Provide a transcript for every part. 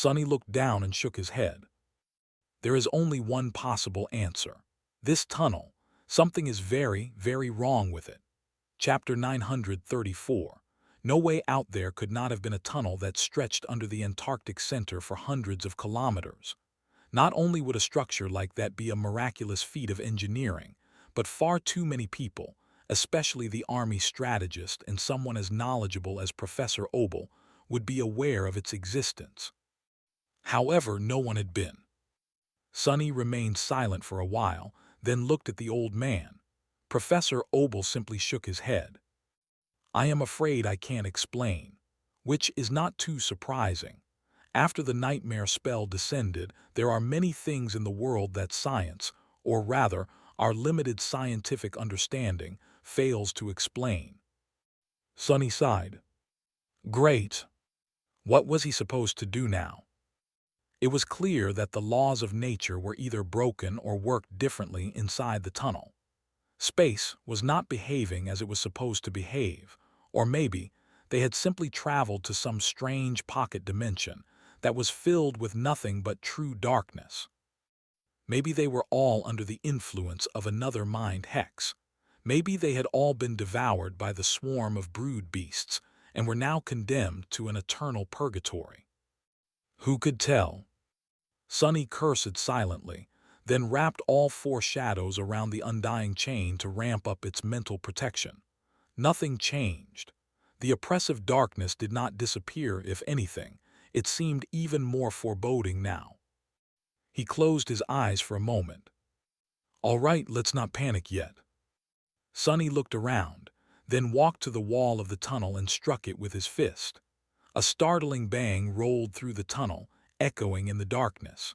Sonny looked down and shook his head. There is only one possible answer. This tunnel, something is very, very wrong with it. Chapter 934. No way out there could not have been a tunnel that stretched under the Antarctic center for hundreds of kilometers. Not only would a structure like that be a miraculous feat of engineering, but far too many people, especially the Army strategist and someone as knowledgeable as Professor Obel, would be aware of its existence. However, no one had been. Sonny remained silent for a while, then looked at the old man. Professor Obel simply shook his head. I am afraid I can't explain, which is not too surprising. After the nightmare spell descended, there are many things in the world that science, or rather, our limited scientific understanding, fails to explain. Sonny sighed. Great. What was he supposed to do now? It was clear that the laws of nature were either broken or worked differently inside the tunnel. Space was not behaving as it was supposed to behave, or maybe they had simply traveled to some strange pocket dimension that was filled with nothing but true darkness. Maybe they were all under the influence of another mind hex. Maybe they had all been devoured by the swarm of brood beasts and were now condemned to an eternal purgatory. Who could tell? Sonny cursed silently, then wrapped all four shadows around the undying chain to ramp up its mental protection. Nothing changed. The oppressive darkness did not disappear, if anything. It seemed even more foreboding now. He closed his eyes for a moment. All right, let's not panic yet. Sonny looked around, then walked to the wall of the tunnel and struck it with his fist. A startling bang rolled through the tunnel, echoing in the darkness.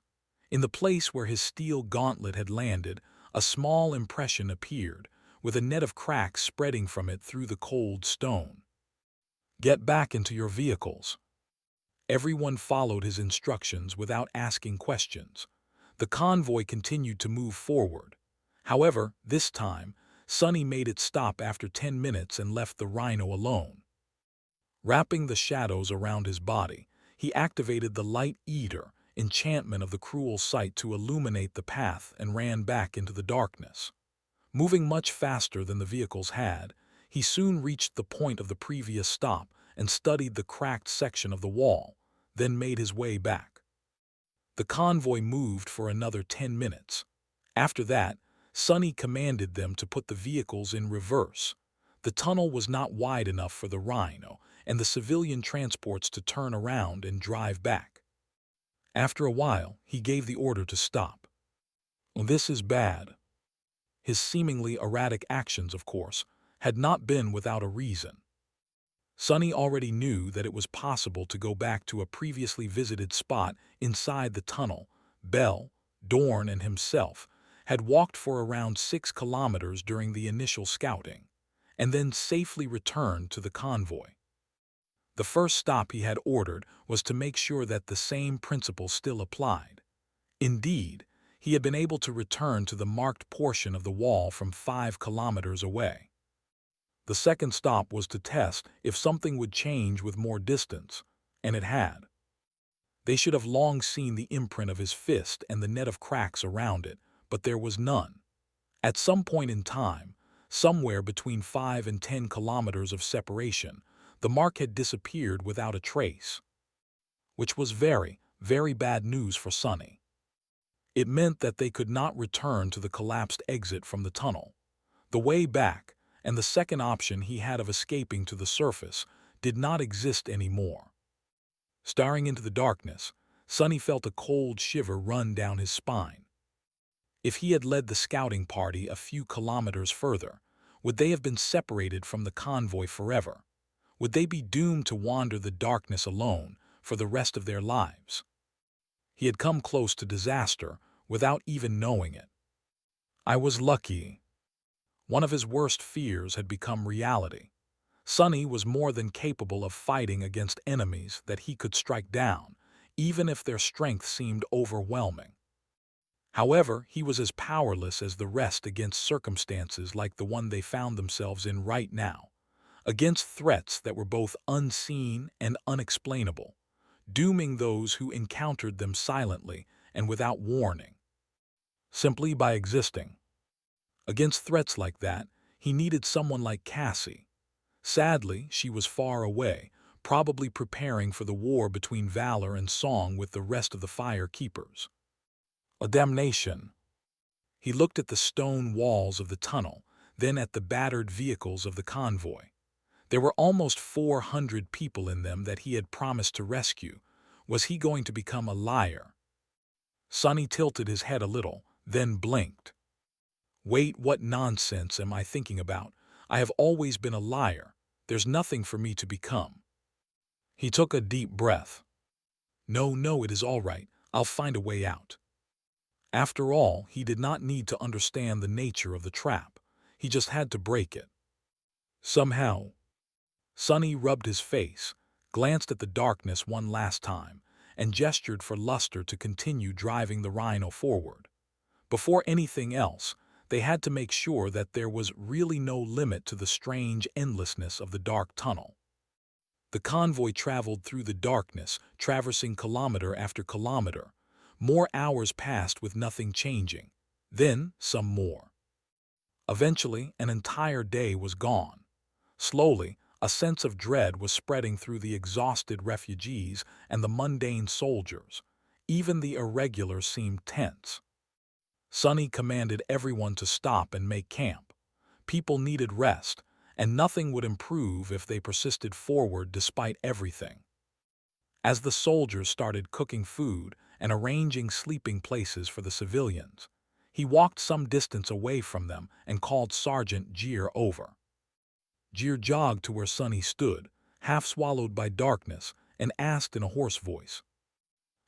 In the place where his steel gauntlet had landed, a small impression appeared, with a net of cracks spreading from it through the cold stone. Get back into your vehicles. Everyone followed his instructions without asking questions. The convoy continued to move forward. However, this time, Sonny made it stop after 10 minutes and left the rhino alone. Wrapping the shadows around his body, he activated the Light Eater, enchantment of the cruel sight, to illuminate the path and ran back into the darkness. Moving much faster than the vehicles had, he soon reached the point of the previous stop and studied the cracked section of the wall, then made his way back. The convoy moved for another 10 minutes. After that, Sonny commanded them to put the vehicles in reverse. The tunnel was not wide enough for the rhino and the civilian transports to turn around and drive back. After a while, he gave the order to stop. This is bad. His seemingly erratic actions, of course, had not been without a reason. Sonny already knew that it was possible to go back to a previously visited spot inside the tunnel. Bell, Dorn, and himself had walked for around 6 kilometers during the initial scouting, and then safely returned to the convoy. The first stop he had ordered was to make sure that the same principle still applied. Indeed, he had been able to return to the marked portion of the wall from 5 kilometers away. The second stop was to test if something would change with more distance, and it had. They should have long seen the imprint of his fist and the net of cracks around it, but there was none. At some point in time, somewhere between 5 and 10 kilometers of separation, the mark had disappeared without a trace, which was very, very bad news for Sonny. It meant that they could not return to the collapsed exit from the tunnel. The way back, and the second option he had of escaping to the surface, did not exist anymore. Staring into the darkness, Sonny felt a cold shiver run down his spine. If he had led the scouting party a few kilometers further, would they have been separated from the convoy forever? Would they be doomed to wander the darkness alone for the rest of their lives? He had come close to disaster without even knowing it. I was lucky. One of his worst fears had become reality. Sonny was more than capable of fighting against enemies that he could strike down, even if their strength seemed overwhelming. However, he was as powerless as the rest against circumstances like the one they found themselves in right now, against threats that were both unseen and unexplainable. dooming those who encountered them silently and without warning. Simply by existing. Against threats like that, he needed someone like Cassie. Sadly, she was far away, probably preparing for the war between valor and song with the rest of the Fire Keepers. A damnation. He looked at the stone walls of the tunnel, then at the battered vehicles of the convoy. There were almost 400 people in them that he had promised to rescue. Was he going to become a liar? Sonny tilted his head a little, then blinked. Wait, what nonsense am I thinking about? I have always been a liar. There's nothing for me to become. He took a deep breath. No, it is all right. I'll find a way out. After all, he did not need to understand the nature of the trap. He just had to break it. Somehow. Sonny rubbed his face, glanced at the darkness one last time, and gestured for Luster to continue driving the rhino forward. Before anything else, they had to make sure that there was really no limit to the strange endlessness of the dark tunnel. The convoy traveled through the darkness, traversing kilometer after kilometer. More hours passed with nothing changing. Then, some more. Eventually, an entire day was gone. Slowly, a sense of dread was spreading through the exhausted refugees and the mundane soldiers. Even the irregulars seemed tense. Sonny commanded everyone to stop and make camp. People needed rest, and nothing would improve if they persisted forward despite everything. As the soldiers started cooking food and arranging sleeping places for the civilians, he walked some distance away from them and called Sergeant Jeer over. Jeer jogged to where Sonny stood, half swallowed by darkness, and asked in a hoarse voice,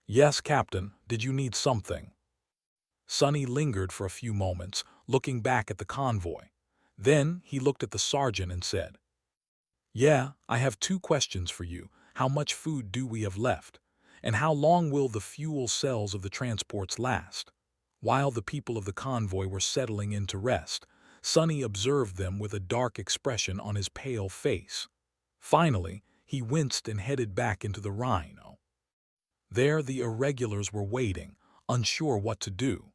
"Yes, Captain, did you need something?" Sonny lingered for a few moments, looking back at the convoy. Then he looked at the sergeant and said, "Yeah, I have 2 questions for you. How much food do we have left? And how long will the fuel cells of the transports last?" While the people of the convoy were settling in to rest, Sonny observed them with a dark expression on his pale face. Finally, he winced and headed back into the rhino. There the irregulars were waiting, unsure what to do.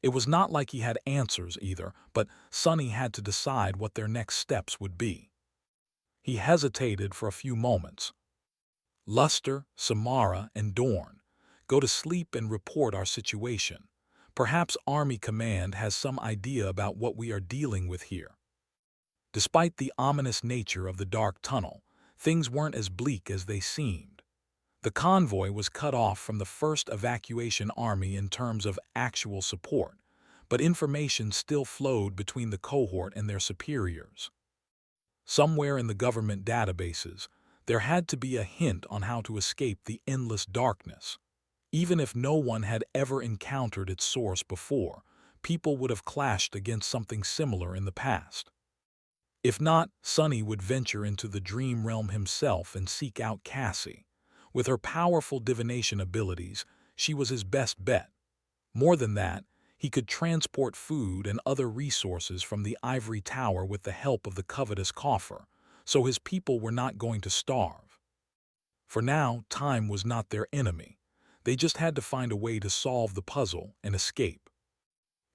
It was not like he had answers either, but Sonny had to decide what their next steps would be. He hesitated for a few moments. "Luster, Samara, and Dorn, go to sleep and report our situation. Perhaps Army Command has some idea about what we are dealing with here." Despite the ominous nature of the dark tunnel, things weren't as bleak as they seemed. The convoy was cut off from the first evacuation army in terms of actual support, but information still flowed between the cohort and their superiors. Somewhere in the government databases, there had to be a hint on how to escape the endless darkness. Even if no one had ever encountered its source before, people would have clashed against something similar in the past. If not, Sonny would venture into the dream realm himself and seek out Cassie. With her powerful divination abilities, she was his best bet. More than that, he could transport food and other resources from the ivory tower with the help of the covetous coffer, so his people were not going to starve. For now, time was not their enemy. They just had to find a way to solve the puzzle and escape.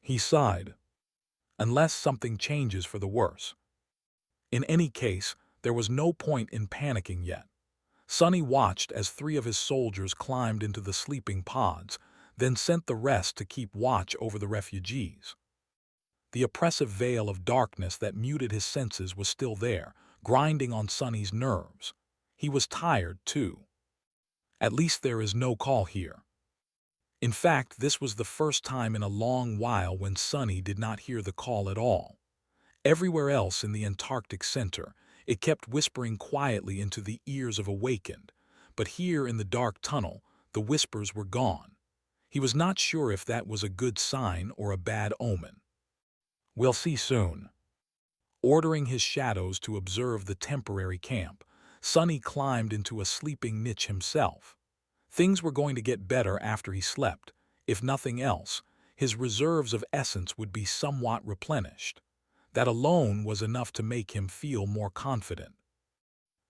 He sighed. Unless something changes for the worse. In any case, there was no point in panicking yet. Sonny watched as 3 of his soldiers climbed into the sleeping pods, then sent the rest to keep watch over the refugees. The oppressive veil of darkness that muted his senses was still there, grinding on Sonny's nerves. He was tired, too. At least there is no call here. In fact, this was the first time in a long while when Sonny did not hear the call at all. Everywhere else in the Antarctic center, it kept whispering quietly into the ears of awakened, but here in the dark tunnel, the whispers were gone. He was not sure if that was a good sign or a bad omen. "We'll see soon." Ordering his shadows to observe the temporary camp, Sonny climbed into a sleeping niche himself. Things were going to get better after he slept. If nothing else, his reserves of essence would be somewhat replenished. That alone was enough to make him feel more confident.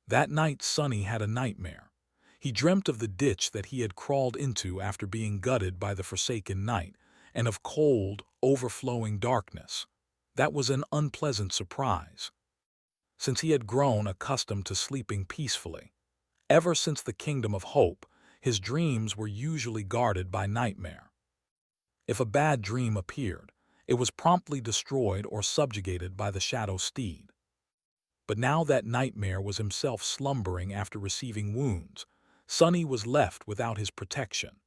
That night Sonny had a nightmare. He dreamt of the ditch that he had crawled into after being gutted by the forsaken night, and of cold, overflowing darkness. That was an unpleasant surprise, since he had grown accustomed to sleeping peacefully. Ever since the Kingdom of Hope, his dreams were usually guarded by nightmare. If a bad dream appeared, it was promptly destroyed or subjugated by the Shadow Steed. But now that Nightmare was himself slumbering after receiving wounds, Sonny was left without his protection.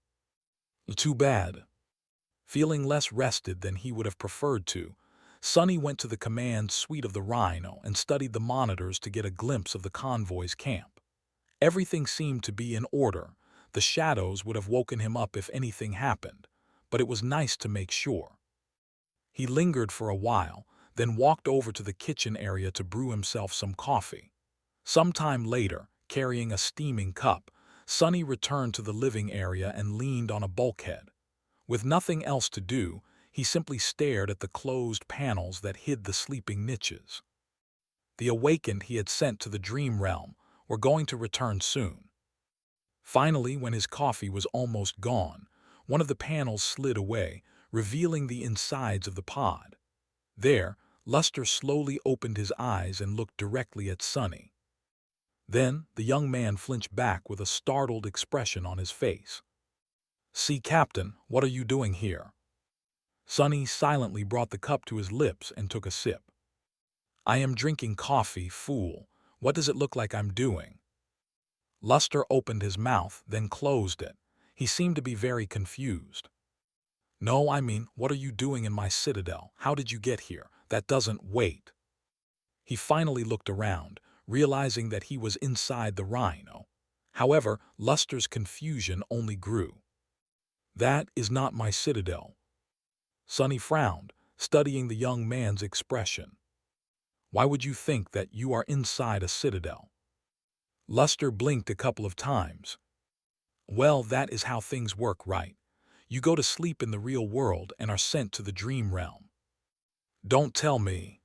Too bad. Feeling less rested than he would have preferred to, Sonny went to the command suite of the Rhino and studied the monitors to get a glimpse of the convoy's camp. Everything seemed to be in order. The shadows would have woken him up if anything happened, but it was nice to make sure. He lingered for a while, then walked over to the kitchen area to brew himself some coffee. Sometime later, carrying a steaming cup, Sonny returned to the living area and leaned on a bulkhead. With nothing else to do, he simply stared at the closed panels that hid the sleeping niches. The awakened he had sent to the dream realm were going to return soon. Finally, when his coffee was almost gone, one of the panels slid away, revealing the insides of the pod. There, Luster slowly opened his eyes and looked directly at Sonny. Then, the young man flinched back with a startled expression on his face. "See, Captain, what are you doing here?" Sonny silently brought the cup to his lips and took a sip. "I am drinking coffee, fool. What does it look like I'm doing?" Luster opened his mouth, then closed it. He seemed to be very confused. "No, I mean, what are you doing in my citadel? How did you get here? That doesn't wait." He finally looked around, realizing that he was inside the Rhino. However, Luster's confusion only grew. "That is not my citadel." Sonny frowned, studying the young man's expression. "Why would you think that you are inside a citadel?" Luster blinked a couple of times. "Well, that is how things work, right? You go to sleep in the real world and are sent to the dream realm." "Don't tell me."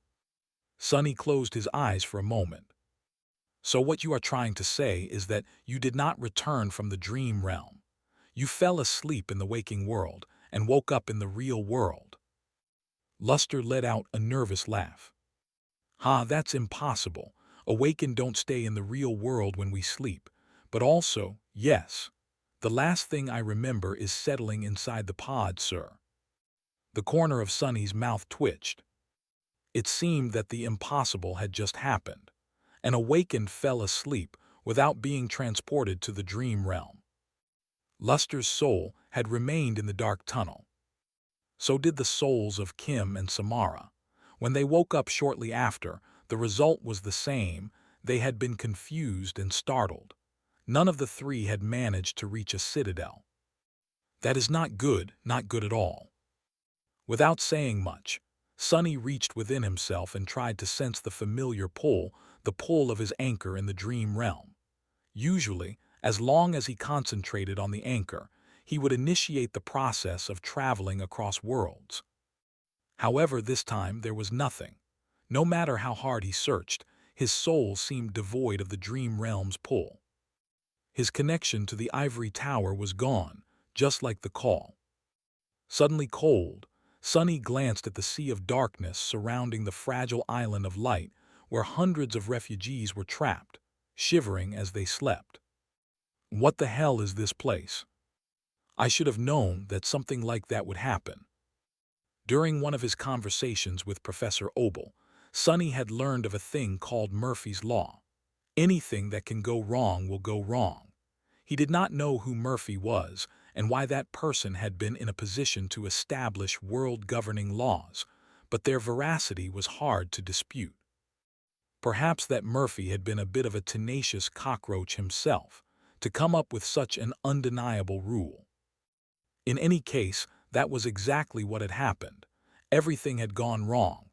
Sonny closed his eyes for a moment. "So what you are trying to say is that you did not return from the dream realm. You fell asleep in the waking world and woke up in the real world." Luster let out a nervous laugh. "Ha, that's impossible. Awakened don't stay in the real world when we sleep. But also, yes. The last thing I remember is settling inside the pod, sir." The corner of Sonny's mouth twitched. It seemed that the impossible had just happened. An awakened fell asleep without being transported to the dream realm. Luster's soul had remained in the dark tunnel. So did the souls of Kim and Samara. When they woke up shortly after, the result was the same. They had been confused and startled. None of the three had managed to reach a citadel. That is not good at all. Without saying much, Sonny reached within himself and tried to sense the familiar pull, the pull of his anchor in the dream realm. Usually, as long as he concentrated on the anchor, he would initiate the process of traveling across worlds. However, this time there was nothing. No matter how hard he searched, his soul seemed devoid of the dream realm's pull. His connection to the ivory tower was gone, just like the call. Suddenly cold, Sonny glanced at the sea of darkness surrounding the fragile island of light where hundreds of refugees were trapped, shivering as they slept. "What the hell is this place? I should have known that something like that would happen." During one of his conversations with Professor Obel, Sonny had learned of a thing called Murphy's Law. Anything that can go wrong will go wrong. He did not know who Murphy was and why that person had been in a position to establish world-governing laws, but their veracity was hard to dispute. Perhaps that Murphy had been a bit of a tenacious cockroach himself to come up with such an undeniable rule. In any case, that was exactly what had happened. Everything had gone wrong.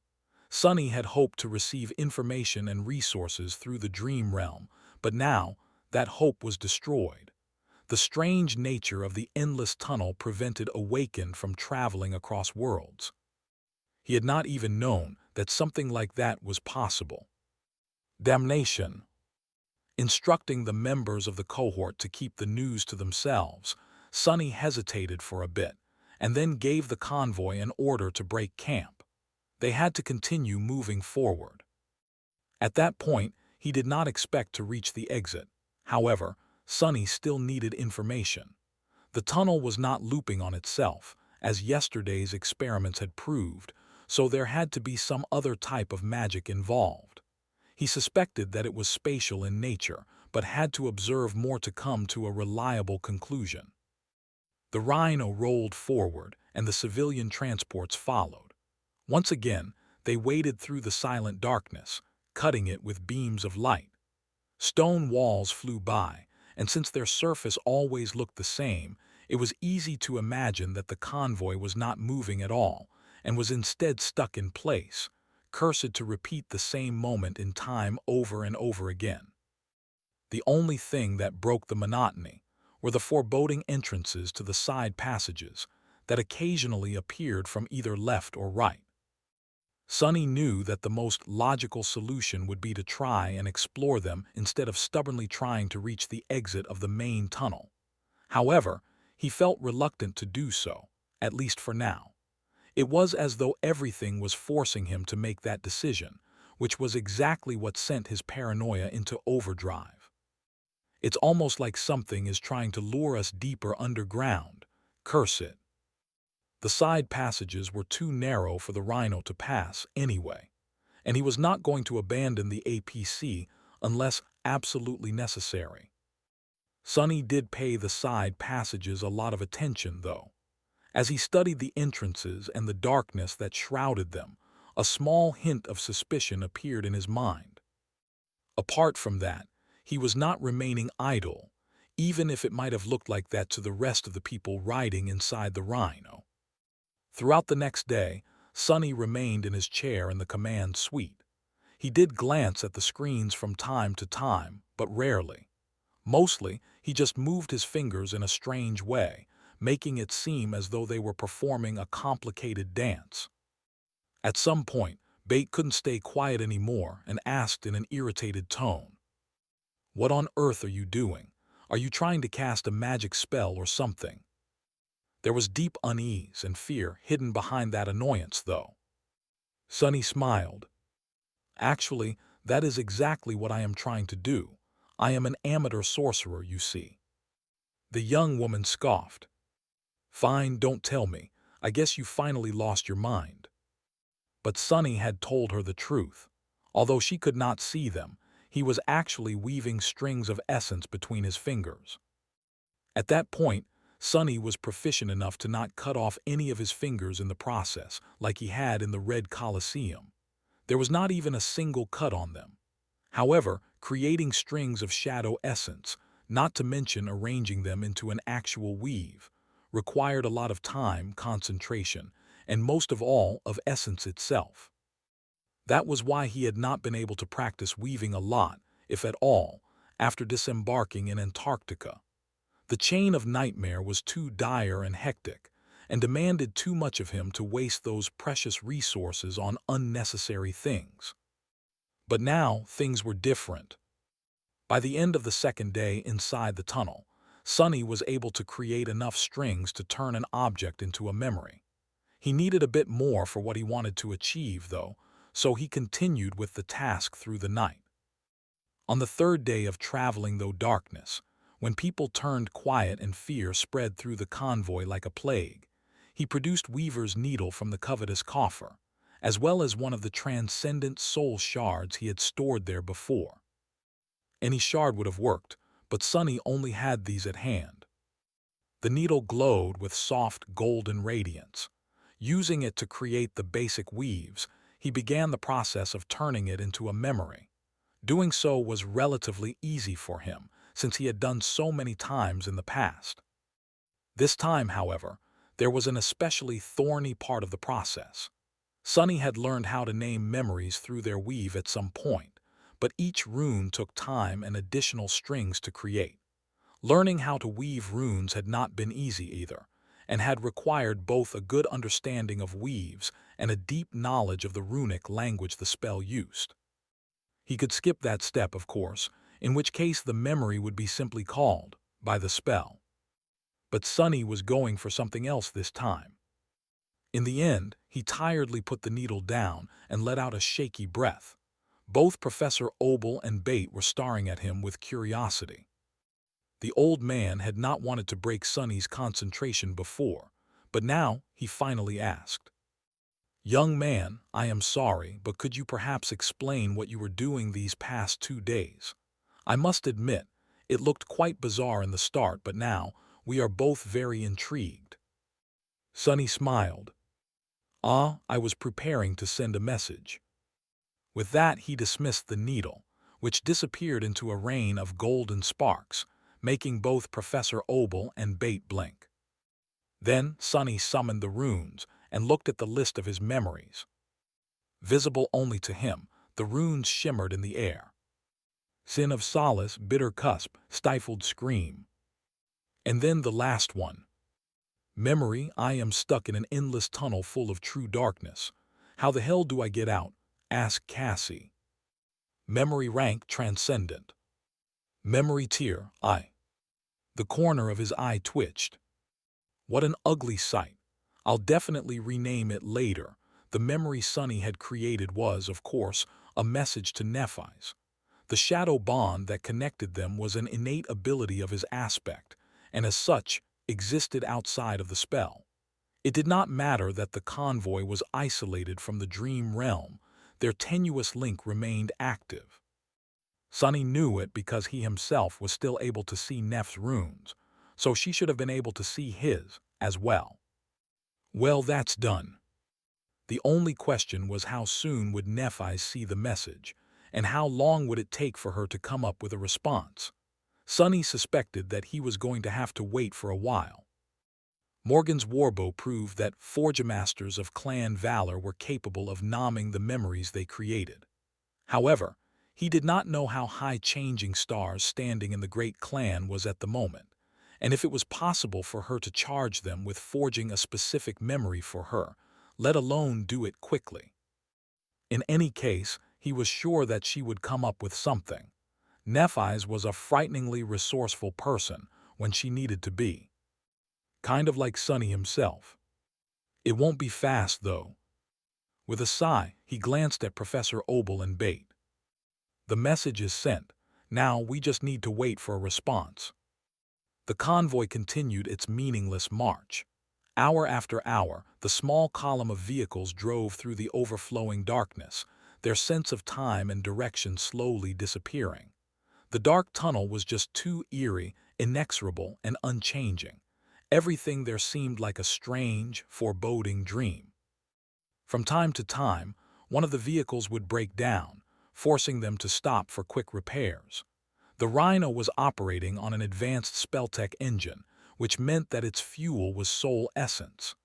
Sonny had hoped to receive information and resources through the dream realm, but now that hope was destroyed. The strange nature of the endless tunnel prevented Awakened from traveling across worlds. He had not even known that something like that was possible. Damnation! Instructing the members of the cohort to keep the news to themselves, Sonny hesitated for a bit, and then gave the convoy an order to break camp. They had to continue moving forward. At that point, he did not expect to reach the exit. However, Sonny still needed information. The tunnel was not looping on itself, as yesterday's experiments had proved, so there had to be some other type of magic involved. He suspected that it was spatial in nature, but had to observe more to come to a reliable conclusion. The Rhino rolled forward, and the civilian transports followed. Once again, they waded through the silent darkness, cutting it with beams of light. Stone walls flew by, and since their surface always looked the same, it was easy to imagine that the convoy was not moving at all, and was instead stuck in place, cursed to repeat the same moment in time over and over again. The only thing that broke the monotony were the foreboding entrances to the side passages that occasionally appeared from either left or right. Sonny knew that the most logical solution would be to try and explore them instead of stubbornly trying to reach the exit of the main tunnel. However, he felt reluctant to do so, at least for now. It was as though everything was forcing him to make that decision, which was exactly what sent his paranoia into overdrive. It's almost like something is trying to lure us deeper underground. Curse it. The side passages were too narrow for the Rhino to pass anyway, and he was not going to abandon the APC unless absolutely necessary. Sonny did pay the side passages a lot of attention, though. As he studied the entrances and the darkness that shrouded them, a small hint of suspicion appeared in his mind. Apart from that, he was not remaining idle, even if it might have looked like that to the rest of the people riding inside the Rhino. Throughout the next day, Sonny remained in his chair in the command suite. He did glance at the screens from time to time, but rarely. Mostly, he just moved his fingers in a strange way, making it seem as though they were performing a complicated dance. At some point, Bate couldn't stay quiet anymore and asked in an irritated tone, "What on earth are you doing? Are you trying to cast a magic spell or something?" There was deep unease and fear hidden behind that annoyance, though. Sonny smiled. "Actually, that is exactly what I am trying to do. I am an amateur sorcerer, you see." The young woman scoffed. "Fine, don't tell me. I guess you finally lost your mind." But Sonny had told her the truth. Although she could not see them, he was actually weaving strings of essence between his fingers. At that point, Sonny was proficient enough to not cut off any of his fingers in the process, like he had in the Red Colosseum. There was not even a single cut on them. However, creating strings of shadow essence, not to mention arranging them into an actual weave, required a lot of time, concentration, and most of all of essence itself. That was why he had not been able to practice weaving a lot, if at all, after disembarking in Antarctica. The chain of nightmare was too dire and hectic, and demanded too much of him to waste those precious resources on unnecessary things. But now, things were different. By the end of the second day inside the tunnel, Sonny was able to create enough strings to turn an object into a memory. He needed a bit more for what he wanted to achieve, though, so he continued with the task through the night. On the third day of traveling through darkness, when people turned quiet and fear spread through the convoy like a plague, he produced Weaver's needle from the covetous coffer, as well as one of the transcendent soul shards he had stored there before. Any shard would have worked, but Sonny only had these at hand. The needle glowed with soft golden radiance. Using it to create the basic weaves, he began the process of turning it into a memory. Doing so was relatively easy for him, since he had done so many times in the past. This time, however, there was an especially thorny part of the process. Sonny had learned how to name memories through their weave at some point, but each rune took time and additional strings to create. Learning how to weave runes had not been easy either, and had required both a good understanding of weaves and a deep knowledge of the runic language the spell used. He could skip that step, of course, in which case the memory would be simply called by the spell. But Sonny was going for something else this time. In the end, he tiredly put the needle down and let out a shaky breath. Both Professor Obel and Bate were staring at him with curiosity. The old man had not wanted to break Sonny's concentration before, but now he finally asked, "Young man, I am sorry, but could you perhaps explain what you were doing these past 2 days? I must admit, it looked quite bizarre in the start, but now we are both very intrigued." Sonny smiled. I was preparing to send a message." With that, he dismissed the needle, which disappeared into a rain of golden sparks, making both Professor Obel and Bate blink. Then Sonny summoned the runes and looked at the list of his memories. Visible only to him, the runes shimmered in the air. Sin of solace, bitter cusp, stifled scream. And then the last one. Memory, I am stuck in an endless tunnel full of true darkness. How the hell do I get out? Asked Cassie. Memory rank transcendent. Memory tier, I. The corner of his eye twitched. What an ugly sight. I'll definitely rename it later. The memory Sonny had created was, of course, a message to Nephi's. The shadow bond that connected them was an innate ability of his aspect, and as such, existed outside of the spell. It did not matter that the convoy was isolated from the dream realm. Their tenuous link remained active. Sonny knew it because he himself was still able to see Neph's runes, so she should have been able to see his as well. Well, that's done. The only question was how soon would Nephi see the message, and how long would it take for her to come up with a response. Sonny suspected that he was going to have to wait for a while. Morgan's warbow proved that Forgemasters of Clan Valor were capable of nomming the memories they created. However, he did not know how high Changing Star's standing in the Great Clan was at the moment, and if it was possible for her to charge them with forging a specific memory for her, let alone do it quickly. In any case, he was sure that she would come up with something. Nephi's was a frighteningly resourceful person when she needed to be. Kind of like Sonny himself. It won't be fast, though. With a sigh, he glanced at Professor Obel and Bate. The message is sent. Now we just need to wait for a response. The convoy continued its meaningless march. Hour after hour, the small column of vehicles drove through the overflowing darkness, their sense of time and direction slowly disappearing. The dark tunnel was just too eerie, inexorable, and unchanging. Everything there seemed like a strange, foreboding dream. From time to time, one of the vehicles would break down, forcing them to stop for quick repairs. The Rhino was operating on an advanced Spelltech engine, which meant that its fuel was soul essence.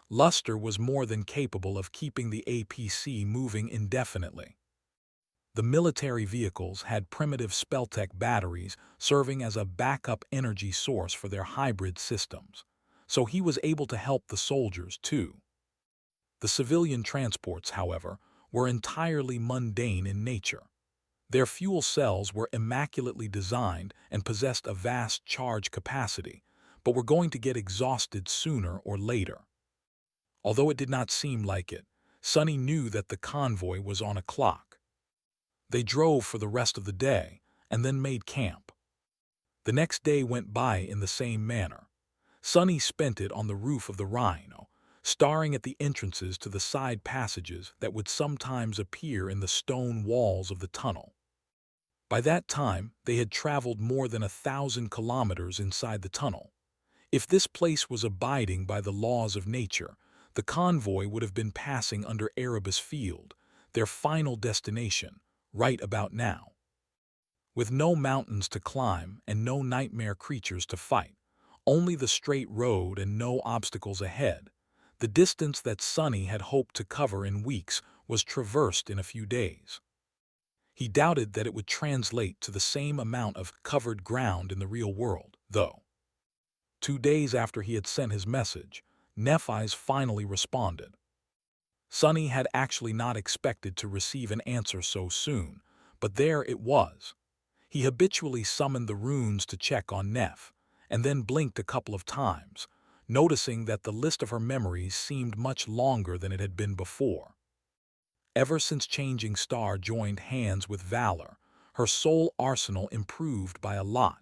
Luster was more than capable of keeping the APC moving indefinitely. The military vehicles had primitive Spelltech batteries serving as a backup energy source for their hybrid systems, so he was able to help the soldiers too. The civilian transports, however, were entirely mundane in nature. Their fuel cells were immaculately designed and possessed a vast charge capacity, but were going to get exhausted sooner or later. Although it did not seem like it, Sonny knew that the convoy was on a clock. They drove for the rest of the day and then made camp. The next day went by in the same manner. Sonny spent it on the roof of the Rhino, staring at the entrances to the side passages that would sometimes appear in the stone walls of the tunnel. By that time, they had traveled more than 1,000 kilometers inside the tunnel. If this place was abiding by the laws of nature, the convoy would have been passing under Erebus Field, their final destination, right about now. With no mountains to climb and no nightmare creatures to fight, only the straight road and no obstacles ahead, the distance that Sonny had hoped to cover in weeks was traversed in a few days. He doubted that it would translate to the same amount of covered ground in the real world, though. 2 days after he had sent his message, Nephi's finally responded. Sonny had actually not expected to receive an answer so soon, but there it was. He habitually summoned the runes to check on Neff, and then blinked a couple of times, noticing that the list of her memories seemed much longer than it had been before. Ever since Changing Star joined hands with Valor, her soul arsenal improved by a lot.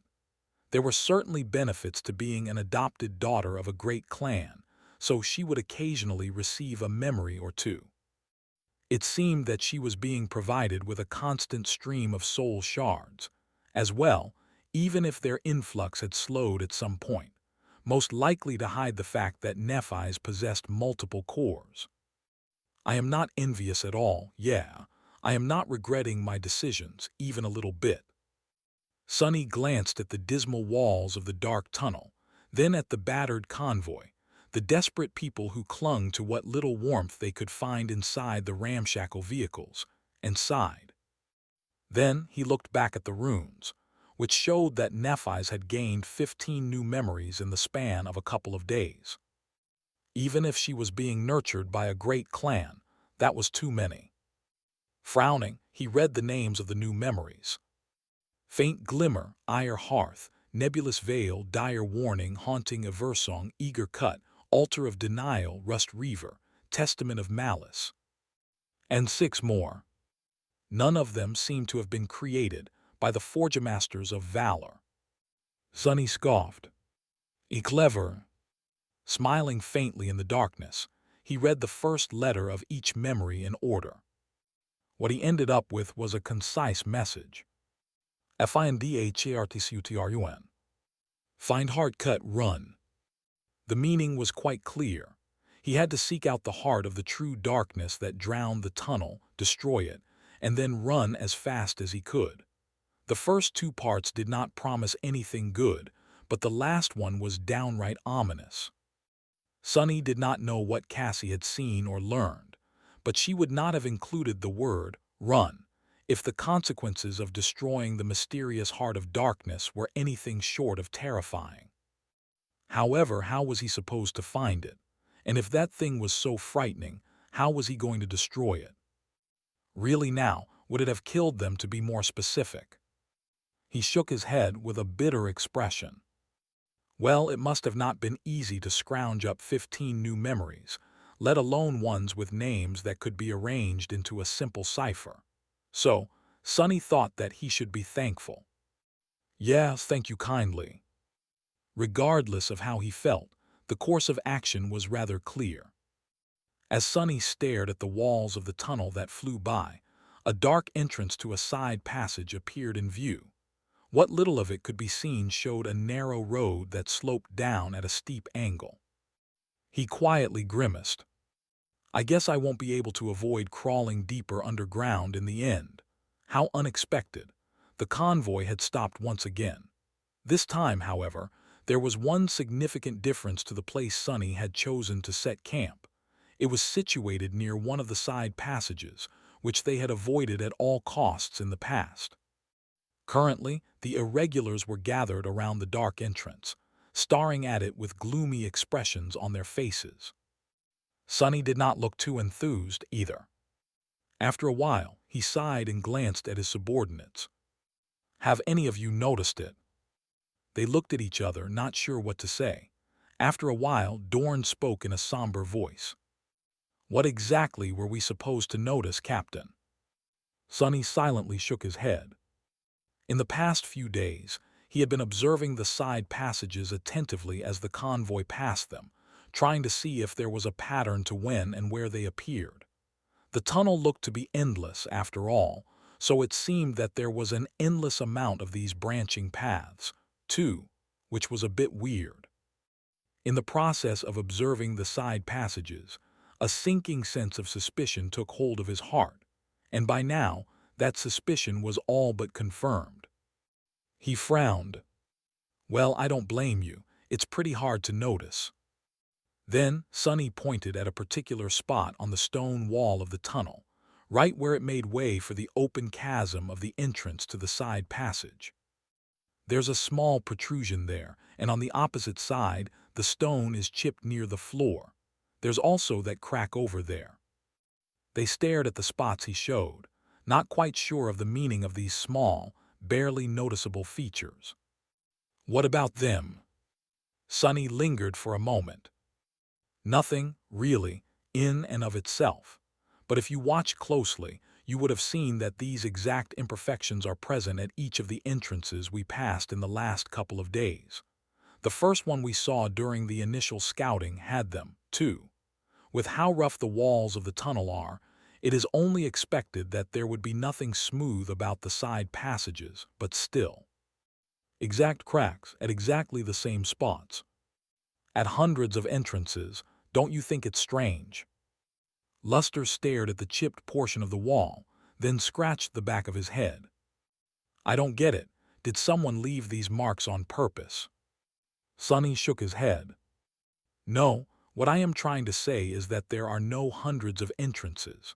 There were certainly benefits to being an adopted daughter of a great clan, so she would occasionally receive a memory or two. It seemed that she was being provided with a constant stream of soul shards, as well, even if their influx had slowed at some point, most likely to hide the fact that Nephis possessed multiple cores. I am not envious at all, yeah. I am not regretting my decisions, even a little bit. Sunny glanced at the dismal walls of the dark tunnel, then at the battered convoy, the desperate people who clung to what little warmth they could find inside the ramshackle vehicles, and sighed. Then he looked back at the runes, which showed that Nephis had gained 15 new memories in the span of a couple of days. Even if she was being nurtured by a great clan, that was too many. Frowning, he read the names of the new memories. Faint Glimmer, Ire Hearth, Nebulous Veil, Dire Warning, Haunting Eversong, Eager Cut, Altar of Denial, Rust Reaver, Testament of Malice. And 6 more. None of them seemed to have been created by the Forgemasters of Valor. Sunny scoffed. Clever. Smiling faintly in the darkness, he read the first letter of each memory in order. What he ended up with was a concise message. FINDHARTCUTRUN. Find Heart Cut Run. The meaning was quite clear. He had to seek out the heart of the true darkness that drowned the tunnel, destroy it, and then run as fast as he could. The first 2 parts did not promise anything good, but the last one was downright ominous. Sunny did not know what Cassie had seen or learned, but she would not have included the word run if the consequences of destroying the mysterious heart of darkness were anything short of terrifying. However, how was he supposed to find it? And if that thing was so frightening, how was he going to destroy it? Really now, would it have killed them to be more specific? He shook his head with a bitter expression. Well, it must have not been easy to scrounge up 15 new memories, let alone ones with names that could be arranged into a simple cipher. So, Sunny thought that he should be thankful. Yes, thank you kindly. Regardless of how he felt, the course of action was rather clear. As Sunny stared at the walls of the tunnel that flew by, a dark entrance to a side passage appeared in view. What little of it could be seen showed a narrow road that sloped down at a steep angle. He quietly grimaced. I guess I won't be able to avoid crawling deeper underground in the end. How unexpected. The convoy had stopped once again. This time, however, there was one significant difference to the place Sunny had chosen to set camp. It was situated near one of the side passages, which they had avoided at all costs in the past. Currently, the irregulars were gathered around the dark entrance, staring at it with gloomy expressions on their faces. Sunny did not look too enthused either. After a while, he sighed and glanced at his subordinates. Have any of you noticed it? They looked at each other, not sure what to say. After a while, Dorn spoke in a somber voice. What exactly were we supposed to notice, Captain? Sunny silently shook his head. In the past few days, he had been observing the side passages attentively as the convoy passed them, trying to see if there was a pattern to when and where they appeared. The tunnel looked to be endless, after all, so it seemed that there was an endless amount of these branching paths, too, which was a bit weird. In the process of observing the side passages, a sinking sense of suspicion took hold of his heart, and by now, that suspicion was all but confirmed. He frowned. Well, I don't blame you. It's pretty hard to notice. Then Sunny pointed at a particular spot on the stone wall of the tunnel, right where it made way for the open chasm of the entrance to the side passage. There's a small protrusion there, and on the opposite side, the stone is chipped near the floor. There's also that crack over there. They stared at the spots he showed, not quite sure of the meaning of these small, barely noticeable features. What about them? Sunny lingered for a moment. Nothing, really, in and of itself. But if you watch closely, you would have seen that these exact imperfections are present at each of the entrances we passed in the last couple of days. The first one we saw during the initial scouting had them, too. With how rough the walls of the tunnel are, it is only expected that there would be nothing smooth about the side passages, but still. Exact cracks at exactly the same spots. At hundreds of entrances, don't you think it's strange? Luster stared at the chipped portion of the wall, then scratched the back of his head. I don't get it. Did someone leave these marks on purpose? Sunny shook his head. No, what I am trying to say is that there are no hundreds of entrances.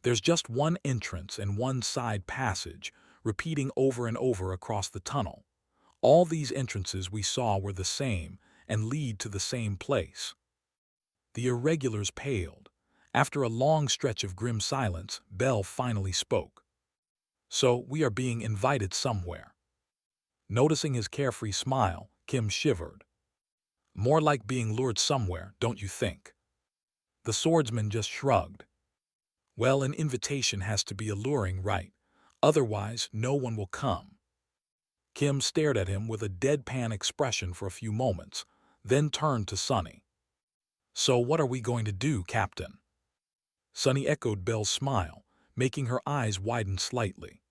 There's just one entrance and one side passage, repeating over and over across the tunnel. All these entrances we saw were the same and lead to the same place. The irregulars paled. After a long stretch of grim silence, Bell finally spoke. So we are being invited somewhere. Noticing his carefree smile, Kim shivered. More like being lured somewhere, don't you think? The swordsman just shrugged. Well, an invitation has to be alluring, right? Otherwise, no one will come. Kim stared at him with a deadpan expression for a few moments, then turned to Sunny. So what are we going to do, Captain? Sunny echoed Bell's smile, making her eyes widen slightly.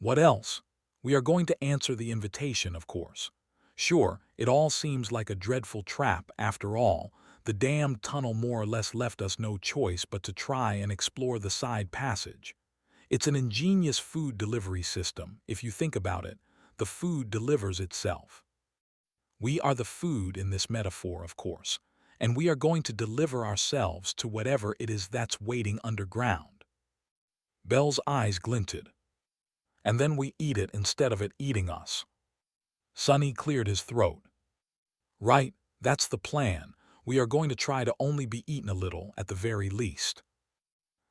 What else? We are going to answer the invitation, of course. Sure, it all seems like a dreadful trap after all. The damned tunnel more or less left us no choice but to try and explore the side passage. It's an ingenious food delivery system, if you think about it. The food delivers itself. We are the food in this metaphor, of course, and we are going to deliver ourselves to whatever it is that's waiting underground. Bell's eyes glinted. And then we eat it instead of it eating us. Sunny cleared his throat. Right, that's the plan. We are going to try to only be eaten a little at the very least.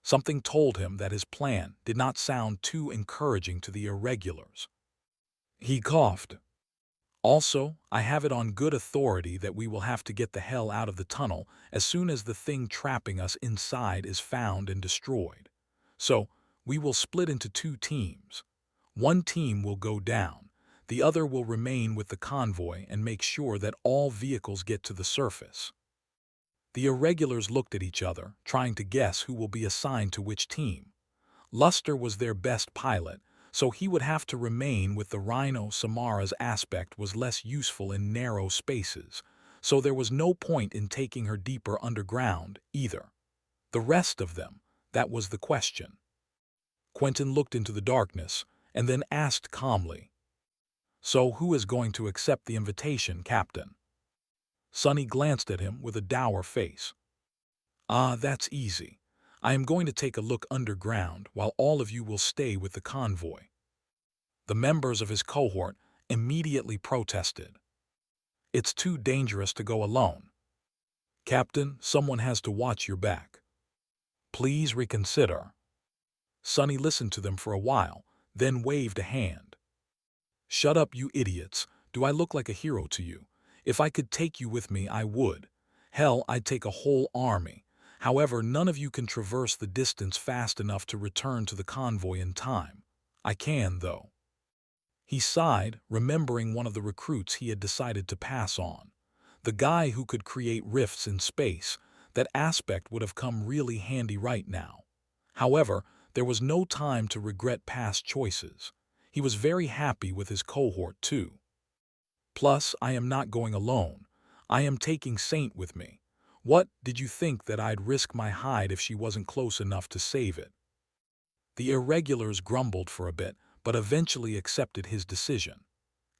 Something told him that his plan did not sound too encouraging to the irregulars. He coughed. Also, I have it on good authority that we will have to get the hell out of the tunnel as soon as the thing trapping us inside is found and destroyed. So, we will split into two teams. One team will go down. The other will remain with the convoy and make sure that all vehicles get to the surface. The irregulars looked at each other, trying to guess who will be assigned to which team. Luster was their best pilot, so he would have to remain with the Rhino. Samara's aspect was less useful in narrow spaces, so there was no point in taking her deeper underground, either. The rest of them, that was the question. Quentin looked into the darkness, and then asked calmly, So who is going to accept the invitation, Captain? Sunny glanced at him with a dour face. Ah, that's easy. I am going to take a look underground while all of you will stay with the convoy. The members of his cohort immediately protested. It's too dangerous to go alone. Captain, someone has to watch your back. Please reconsider. Sunny listened to them for a while, then waved a hand. Shut up, you idiots. Do I look like a hero to you? If I could take you with me, I would. Hell, I'd take a whole army. However, none of you can traverse the distance fast enough to return to the convoy in time. I can, though. He sighed, remembering one of the recruits he had decided to pass on. The guy who could create rifts in space. That aspect would have come really handy right now. However, there was no time to regret past choices. He was very happy with his cohort, too. Plus, I am not going alone. I am taking Saint with me. What, did you think that I'd risk my hide if she wasn't close enough to save it? The irregulars grumbled for a bit, but eventually accepted his decision.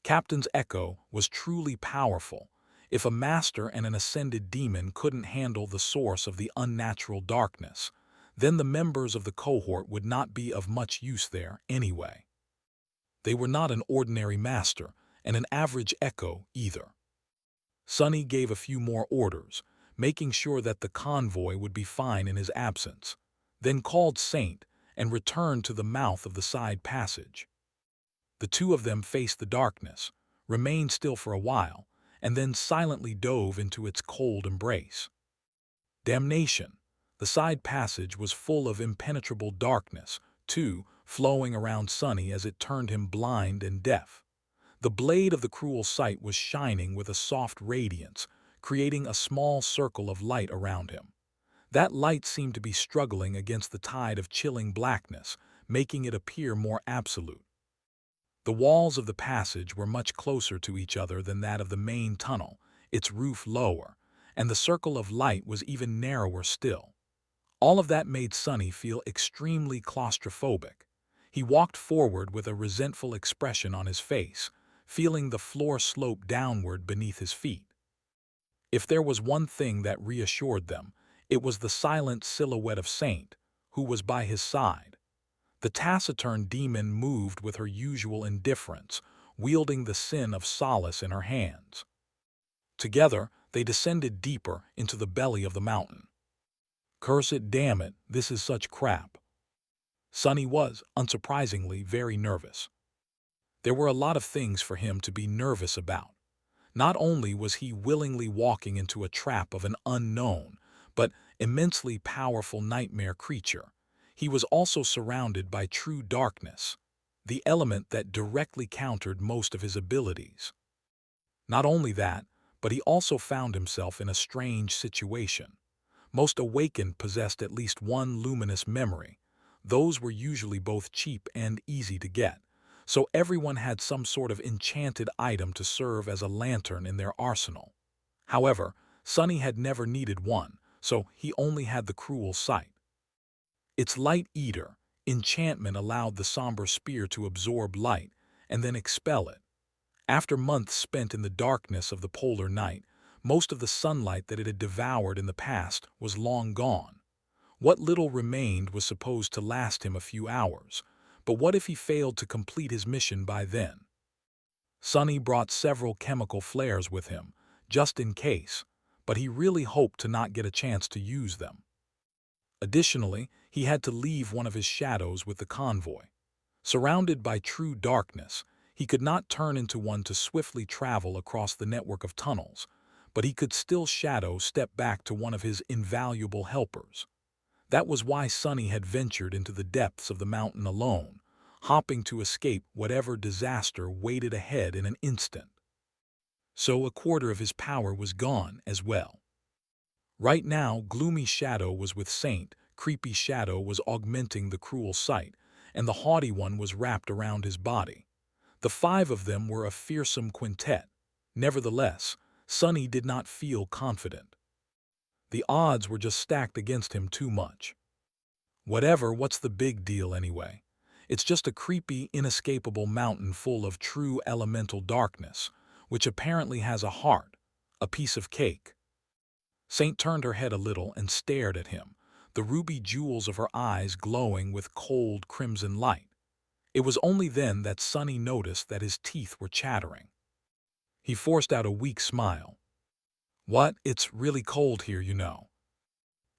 Captain's echo was truly powerful. If a master and an ascended demon couldn't handle the source of the unnatural darkness, then the members of the cohort would not be of much use there anyway. They were not an ordinary master, and an average echo either. Sunny gave a few more orders, making sure that the convoy would be fine in his absence, then called Saint and returned to the mouth of the side passage. The two of them faced the darkness, remained still for a while, and then silently dove into its cold embrace. Damnation! The side passage was full of impenetrable darkness, too, flowing around Sonny as it turned him blind and deaf. The blade of the cruel sight was shining with a soft radiance, creating a small circle of light around him. That light seemed to be struggling against the tide of chilling blackness, making it appear more absolute. The walls of the passage were much closer to each other than that of the main tunnel, its roof lower, and the circle of light was even narrower still. All of that made Sonny feel extremely claustrophobic. He walked forward with a resentful expression on his face, feeling the floor slope downward beneath his feet. If there was one thing that reassured them, it was the silent silhouette of Saint, who was by his side. The taciturn demon moved with her usual indifference, wielding the sin of solace in her hands. Together, they descended deeper into the belly of the mountain. Curse it, damn it, this is such crap. Sonny was, unsurprisingly, very nervous. There were a lot of things for him to be nervous about. Not only was he willingly walking into a trap of an unknown, but immensely powerful nightmare creature, he was also surrounded by true darkness, the element that directly countered most of his abilities. Not only that, but he also found himself in a strange situation. Most awakened possessed at least one luminous memory. Those were usually both cheap and easy to get, so everyone had some sort of enchanted item to serve as a lantern in their arsenal. However, Sonny had never needed one, so he only had the cruel sight. Its light eater, enchantment allowed the somber spear to absorb light and then expel it. After months spent in the darkness of the polar night, most of the sunlight that it had devoured in the past was long gone. What little remained was supposed to last him a few hours, but what if he failed to complete his mission by then? Sonny brought several chemical flares with him, just in case, but he really hoped to not get a chance to use them. Additionally, he had to leave one of his shadows with the convoy. Surrounded by true darkness, he could not turn into one to swiftly travel across the network of tunnels, but he could still shadow step back to one of his invaluable helpers. That was why Sonny had ventured into the depths of the mountain alone, hopping to escape whatever disaster waited ahead in an instant. So a quarter of his power was gone as well. Right now, Gloomy Shadow was with Saint, Creepy Shadow was augmenting the cruel sight, and the Haughty One was wrapped around his body. The five of them were a fearsome quintet. Nevertheless, Sonny did not feel confident. The odds were just stacked against him too much. What's the big deal anyway? It's just a creepy, inescapable mountain full of true elemental darkness, which apparently has a heart, a piece of cake. Saint turned her head a little and stared at him, the ruby jewels of her eyes glowing with cold crimson light. It was only then that Sonny noticed that his teeth were chattering. He forced out a weak smile. What? It's really cold here, you know.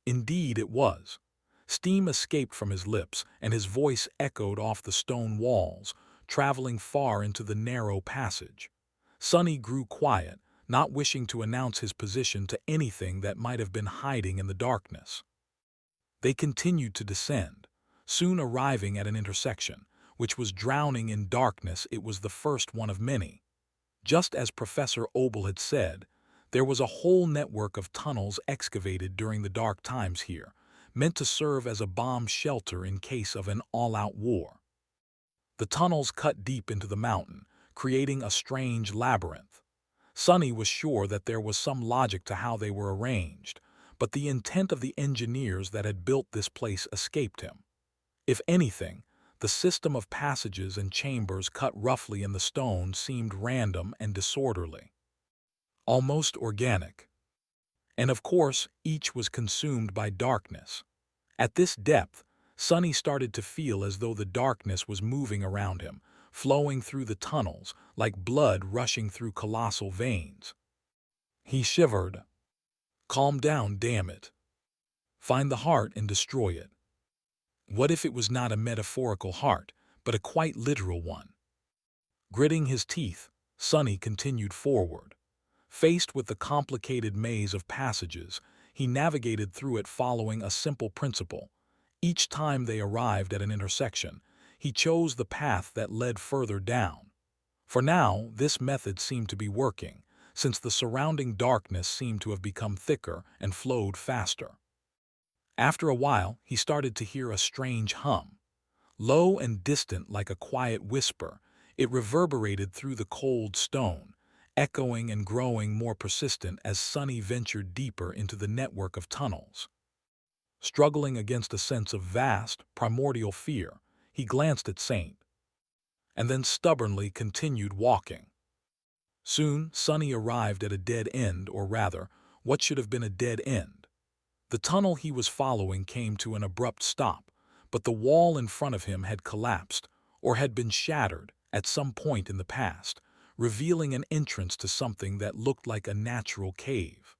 Indeed it was. Steam escaped from his lips, and his voice echoed off the stone walls, traveling far into the narrow passage. Sonny grew quiet, not wishing to announce his position to anything that might have been hiding in the darkness. They continued to descend, soon arriving at an intersection, which was drowning in darkness. It was the first one of many. Just as Professor Obel had said, there was a whole network of tunnels excavated during the dark times here, meant to serve as a bomb shelter in case of an all-out war. The tunnels cut deep into the mountain, creating a strange labyrinth. Sonny was sure that there was some logic to how they were arranged, but the intent of the engineers that had built this place escaped him. If anything, the system of passages and chambers cut roughly in the stone seemed random and disorderly. Almost organic. And of course, each was consumed by darkness. At this depth, Sonny started to feel as though the darkness was moving around him, flowing through the tunnels like blood rushing through colossal veins. He shivered. Calm down, damn it. Find the heart and destroy it. What if it was not a metaphorical heart, but a quite literal one? Gritting his teeth, Sonny continued forward. Faced with the complicated maze of passages, he navigated through it following a simple principle. Each time they arrived at an intersection, he chose the path that led further down. For now, this method seemed to be working, since the surrounding darkness seemed to have become thicker and flowed faster. After a while, he started to hear a strange hum. Low and distant like a quiet whisper, it reverberated through the cold stone, echoing and growing more persistent as Sonny ventured deeper into the network of tunnels. Struggling against a sense of vast, primordial fear, he glanced at Saint, and then stubbornly continued walking. Soon, Sonny arrived at a dead end, or rather, what should have been a dead end. The tunnel he was following came to an abrupt stop, but the wall in front of him had collapsed, or had been shattered, at some point in the past, revealing an entrance to something that looked like a natural cave.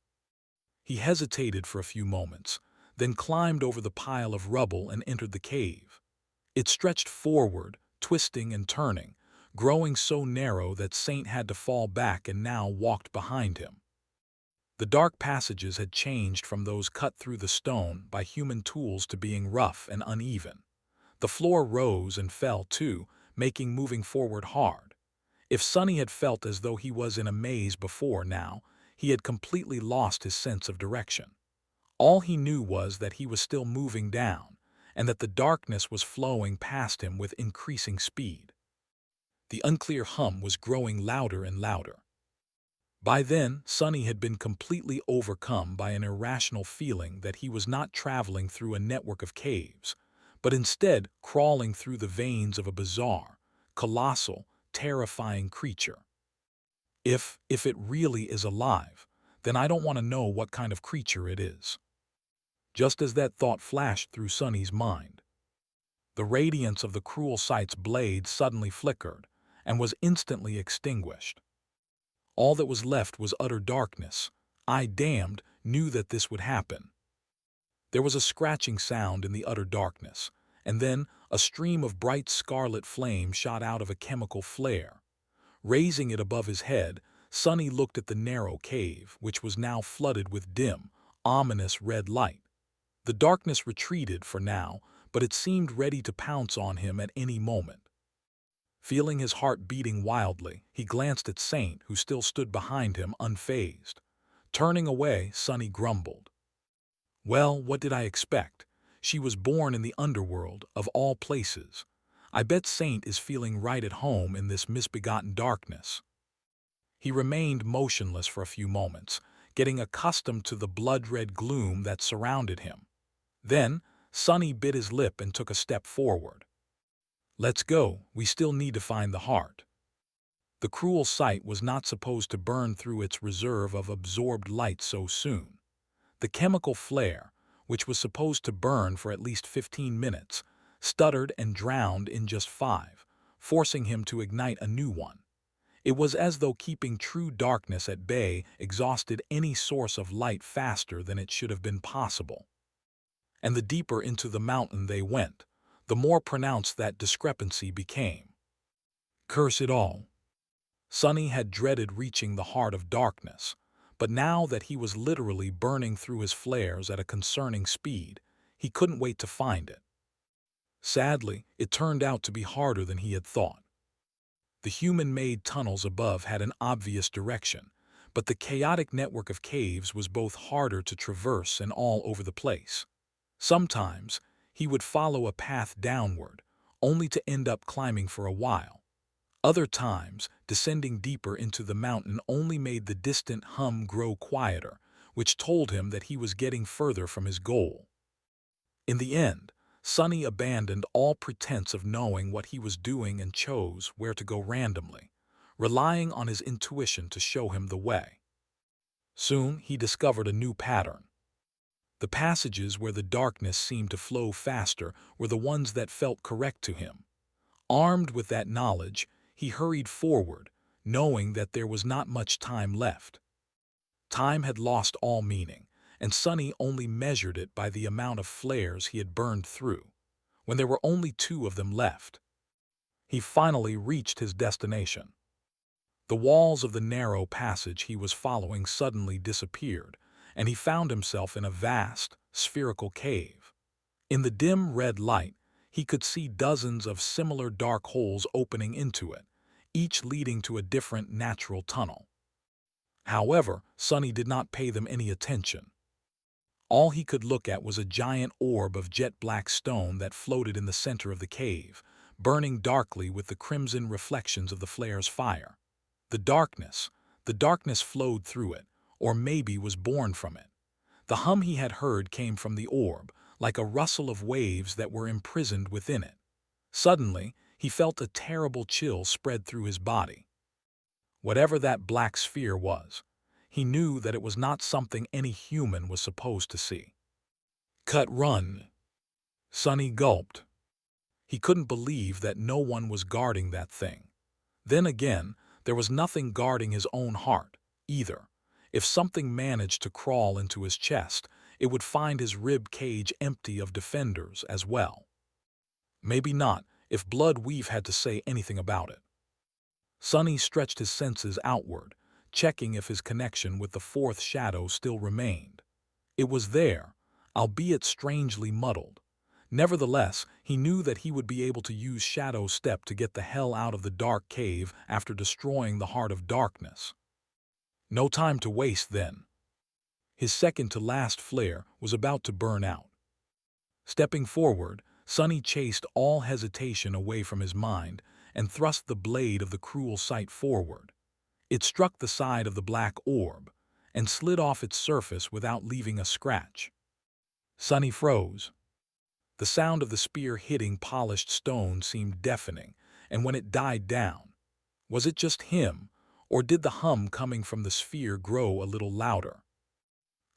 He hesitated for a few moments, then climbed over the pile of rubble and entered the cave. It stretched forward, twisting and turning, growing so narrow that Saint had to fall back and now walked behind him. The dark passages had changed from those cut through the stone by human tools to being rough and uneven. The floor rose and fell too, making moving forward hard. If Sonny had felt as though he was in a maze before now, he had completely lost his sense of direction. All he knew was that he was still moving down, and that the darkness was flowing past him with increasing speed. The unclear hum was growing louder and louder. By then, Sonny had been completely overcome by an irrational feeling that he was not traveling through a network of caves, but instead crawling through the veins of a bizarre, colossal, terrifying creature. If it really is alive, then I don't want to know what kind of creature it is. Just as that thought flashed through Sonny's mind, the radiance of the cruel sight's blade suddenly flickered and was instantly extinguished. All that was left was utter darkness. I knew that this would happen. There was a scratching sound in the utter darkness, and then a stream of bright scarlet flame shot out of a chemical flare. Raising it above his head, Sonny looked at the narrow cave, which was now flooded with dim, ominous red light. The darkness retreated for now, but it seemed ready to pounce on him at any moment. Feeling his heart beating wildly, he glanced at Saint, who still stood behind him unfazed. Turning away, Sonny grumbled. Well, what did I expect? She was born in the underworld, of all places. I bet Saint is feeling right at home in this misbegotten darkness. He remained motionless for a few moments, getting accustomed to the blood-red gloom that surrounded him. Then, Sonny bit his lip and took a step forward. Let's go, we still need to find the heart. The cruel sight was not supposed to burn through its reserve of absorbed light so soon. The chemical flare, which was supposed to burn for at least 15 minutes, stuttered and drowned in just 5, forcing him to ignite a new one. It was as though keeping true darkness at bay exhausted any source of light faster than it should have been possible. And the deeper into the mountain they went, the more pronounced that discrepancy became. Curse it all. Sonny had dreaded reaching the heart of darkness, but now that he was literally burning through his flares at a concerning speed, he couldn't wait to find it. Sadly, it turned out to be harder than he had thought. The human-made tunnels above had an obvious direction, but the chaotic network of caves was both harder to traverse and all over the place. Sometimes, he would follow a path downward, only to end up climbing for a while. Other times, descending deeper into the mountain only made the distant hum grow quieter, which told him that he was getting further from his goal. In the end, Sonny abandoned all pretense of knowing what he was doing and chose where to go randomly, relying on his intuition to show him the way. Soon, he discovered a new pattern. The passages where the darkness seemed to flow faster were the ones that felt correct to him. Armed with that knowledge, he hurried forward, knowing that there was not much time left. Time had lost all meaning, and Sonny only measured it by the amount of flares he had burned through, when there were only 2 of them left. He finally reached his destination. The walls of the narrow passage he was following suddenly disappeared, and he found himself in a vast, spherical cave. In the dim red light, he could see dozens of similar dark holes opening into it, each leading to a different natural tunnel. However, Sonny did not pay them any attention. All he could look at was a giant orb of jet-black stone that floated in the center of the cave, burning darkly with the crimson reflections of the flare's fire. The darkness flowed through it, or maybe was born from it. The hum he had heard came from the orb, like a rustle of waves that were imprisoned within it. Suddenly, he felt a terrible chill spread through his body. Whatever that black sphere was, he knew that it was not something any human was supposed to see. Run! Sonny gulped. He couldn't believe that no one was guarding that thing. Then again, there was nothing guarding his own heart, either. If something managed to crawl into his chest, it would find his rib cage empty of defenders as well. Maybe not, if Blood Weave had to say anything about it. Sonny stretched his senses outward, checking if his connection with the fourth shadow still remained. It was there, albeit strangely muddled. Nevertheless, he knew that he would be able to use Shadow Step to get the hell out of the dark cave after destroying the Heart of Darkness. No time to waste then. His second-to-last flare was about to burn out. Stepping forward, Sonny chased all hesitation away from his mind and thrust the blade of the cruel sight forward. It struck the side of the black orb and slid off its surface without leaving a scratch. Sonny froze. The sound of the spear hitting polished stone seemed deafening, and when it died down, was it just him, or did the hum coming from the sphere grow a little louder?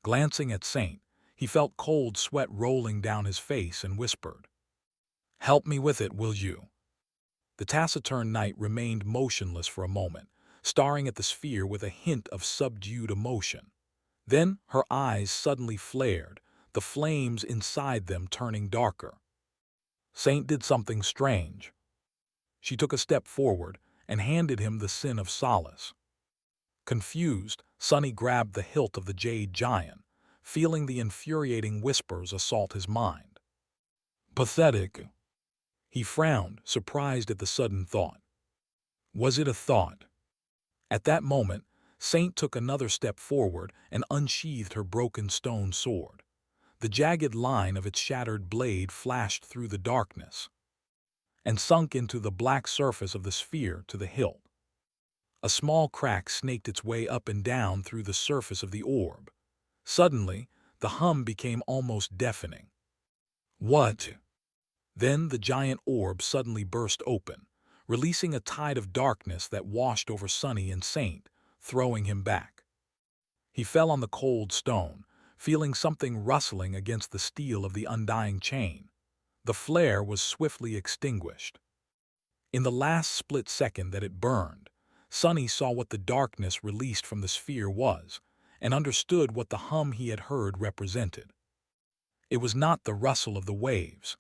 Glancing at Saint, he felt cold sweat rolling down his face and whispered, "Help me with it, will you?" The taciturn knight remained motionless for a moment, staring at the sphere with a hint of subdued emotion. Then her eyes suddenly flared, the flames inside them turning darker. Saint did something strange. She took a step forward and handed him the Sin of Solace. Confused, Sonny grabbed the hilt of the Jade Giant, feeling the infuriating whispers assault his mind. Pathetic. He frowned, surprised at the sudden thought. Was it a thought? At that moment, Saint took another step forward and unsheathed her broken stone sword. The jagged line of its shattered blade flashed through the darkness and sunk into the black surface of the sphere to the hilt. A small crack snaked its way up and down through the surface of the orb. Suddenly, the hum became almost deafening. What? Then the giant orb suddenly burst open, releasing a tide of darkness that washed over Sonny and Saint, throwing him back. He fell on the cold stone, feeling something rustling against the steel of the undying chain. The flare was swiftly extinguished. In the last split second that it burned, Sonny saw what the darkness released from the sphere was, and understood what the hum he had heard represented. It was not the rustle of the waves.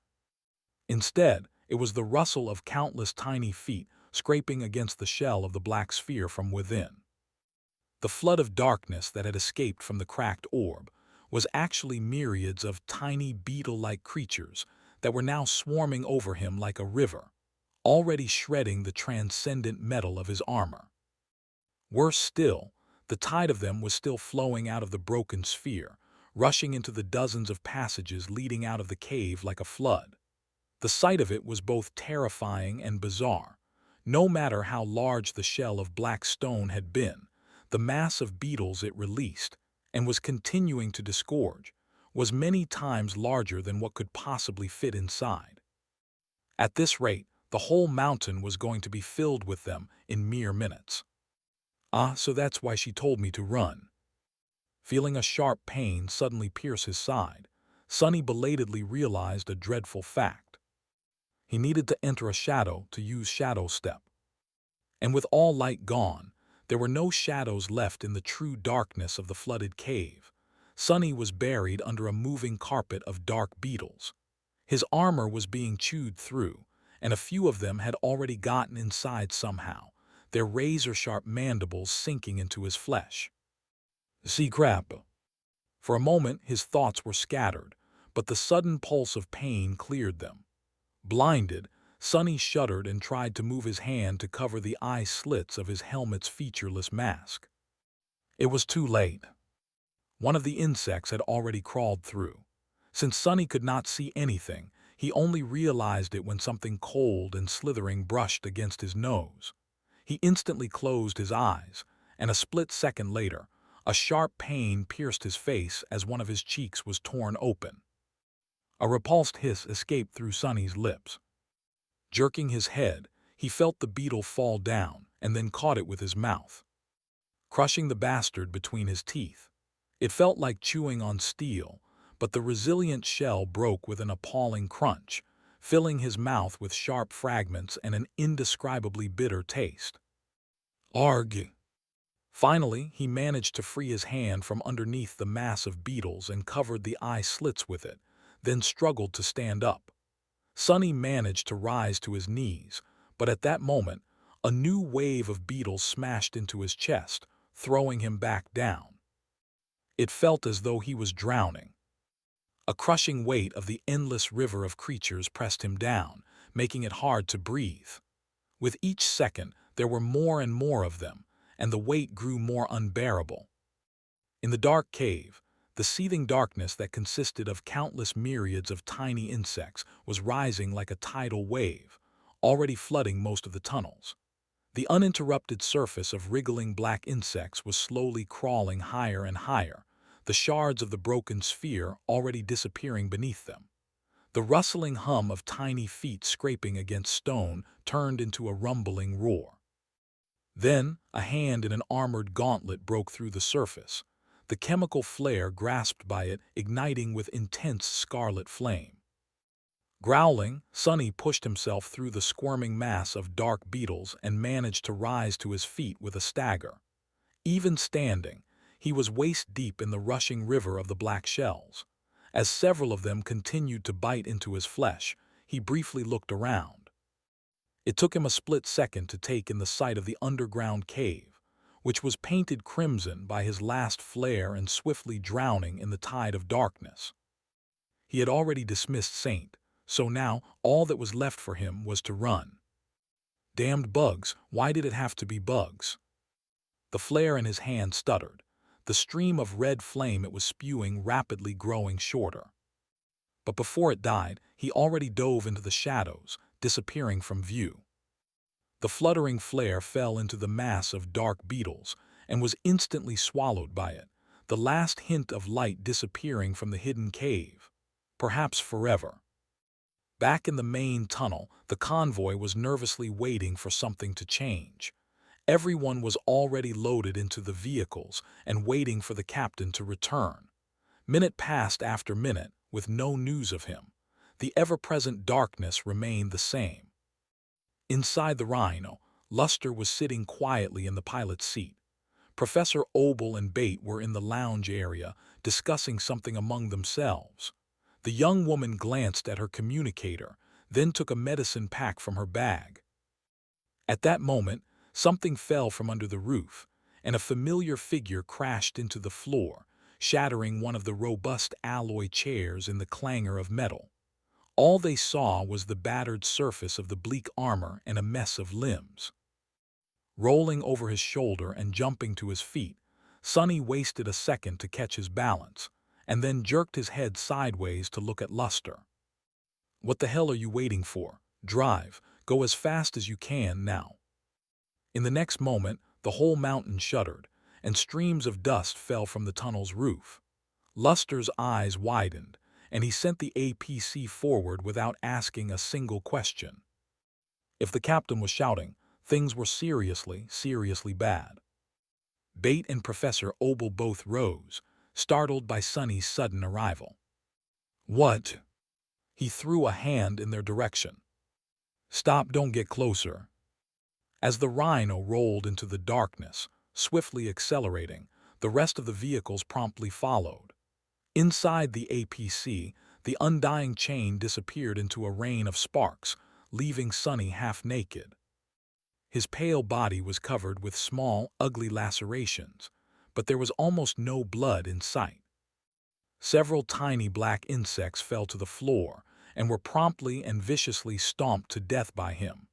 Instead, it was the rustle of countless tiny feet scraping against the shell of the black sphere from within. The flood of darkness that had escaped from the cracked orb was actually myriads of tiny beetle-like creatures that were now swarming over him like a river, already shredding the transcendent metal of his armor. Worse still, the tide of them was still flowing out of the broken sphere, rushing into the dozens of passages leading out of the cave like a flood. The sight of it was both terrifying and bizarre. No matter how large the shell of black stone had been, the mass of beetles it released, and was continuing to disgorge, was many times larger than what could possibly fit inside. At this rate, the whole mountain was going to be filled with them in mere minutes. So that's why she told me to run. Feeling a sharp pain suddenly pierce his side, Sonny belatedly realized a dreadful fact. He needed to enter a shadow to use Shadow Step. And with all light gone, there were no shadows left in the true darkness of the flooded cave. Sonny was buried under a moving carpet of dark beetles. His armor was being chewed through, and a few of them had already gotten inside somehow, their razor-sharp mandibles sinking into his flesh. See crap. For a moment his thoughts were scattered, but the sudden pulse of pain cleared them. Blinded, Sonny shuddered and tried to move his hand to cover the eye slits of his helmet's featureless mask. It was too late. One of the insects had already crawled through. Since Sonny could not see anything, he only realized it when something cold and slithering brushed against his nose. He instantly closed his eyes, and a split second later, a sharp pain pierced his face as one of his cheeks was torn open. A repulsed hiss escaped through Sonny's lips. Jerking his head, he felt the beetle fall down and then caught it with his mouth, crushing the bastard between his teeth. It felt like chewing on steel, but the resilient shell broke with an appalling crunch, filling his mouth with sharp fragments and an indescribably bitter taste. Arg! Finally, he managed to free his hand from underneath the mass of beetles and covered the eye slits with it, then struggled to stand up. Sonny managed to rise to his knees, but at that moment, a new wave of beetles smashed into his chest, throwing him back down. It felt as though he was drowning. A crushing weight of the endless river of creatures pressed him down, making it hard to breathe. With each second, there were more and more of them, and the weight grew more unbearable. In the dark cave, the seething darkness that consisted of countless myriads of tiny insects was rising like a tidal wave, already flooding most of the tunnels. The uninterrupted surface of wriggling black insects was slowly crawling higher and higher, the shards of the broken sphere already disappearing beneath them. The rustling hum of tiny feet scraping against stone turned into a rumbling roar. Then, a hand in an armored gauntlet broke through the surface, the chemical flare grasped by it igniting with intense scarlet flame. Growling, Sonny pushed himself through the squirming mass of dark beetles and managed to rise to his feet with a stagger. Even standing, he was waist-deep in the rushing river of the black shells. As several of them continued to bite into his flesh, he briefly looked around. It took him a split second to take in the sight of the underground cave, which was painted crimson by his last flare and swiftly drowning in the tide of darkness. He had already dismissed Saint, so now all that was left for him was to run. Damned bugs, why did it have to be bugs? The flare in his hand stuttered, the stream of red flame it was spewing rapidly growing shorter. But before it died, he already dove into the shadows, disappearing from view. The fluttering flare fell into the mass of dark beetles and was instantly swallowed by it, the last hint of light disappearing from the hidden cave, perhaps forever. Back in the main tunnel, the convoy was nervously waiting for something to change. Everyone was already loaded into the vehicles and waiting for the captain to return. Minute passed after minute, with no news of him. The ever-present darkness remained the same. Inside the Rhino, Luster was sitting quietly in the pilot's seat. Professor Obel and Bate were in the lounge area, discussing something among themselves. The young woman glanced at her communicator, then took a medicine pack from her bag. At that moment, something fell from under the roof, and a familiar figure crashed into the floor, shattering one of the robust alloy chairs in the clangor of metal. All they saw was the battered surface of the bleak armor and a mess of limbs. Rolling over his shoulder and jumping to his feet, Sonny wasted a second to catch his balance, and then jerked his head sideways to look at Luster. "What the hell are you waiting for? Drive, go as fast as you can now." In the next moment, the whole mountain shuddered, and streams of dust fell from the tunnel's roof. Luster's eyes widened, and he sent the APC forward without asking a single question. If the captain was shouting, things were seriously, seriously bad. Bate and Professor Obel both rose, startled by Sonny's sudden arrival. "What?" He threw a hand in their direction. "Stop, don't get closer." As the Rhino rolled into the darkness, swiftly accelerating, the rest of the vehicles promptly followed. Inside the APC, the undying chain disappeared into a rain of sparks, leaving Sonny half naked. His pale body was covered with small, ugly lacerations, but there was almost no blood in sight. Several tiny black insects fell to the floor and were promptly and viciously stomped to death by him.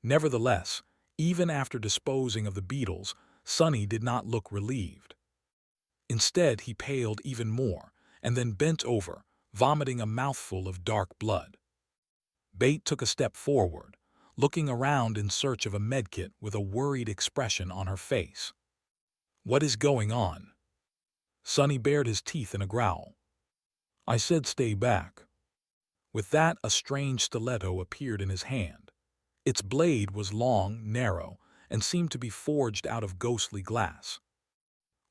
Nevertheless, even after disposing of the beetles, Sonny did not look relieved. Instead, he paled even more and then bent over, vomiting a mouthful of dark blood. Bate took a step forward, looking around in search of a medkit with a worried expression on her face. "What is going on?" Sonny bared his teeth in a growl. "I said stay back." With that, a strange stiletto appeared in his hand. Its blade was long, narrow, and seemed to be forged out of ghostly glass.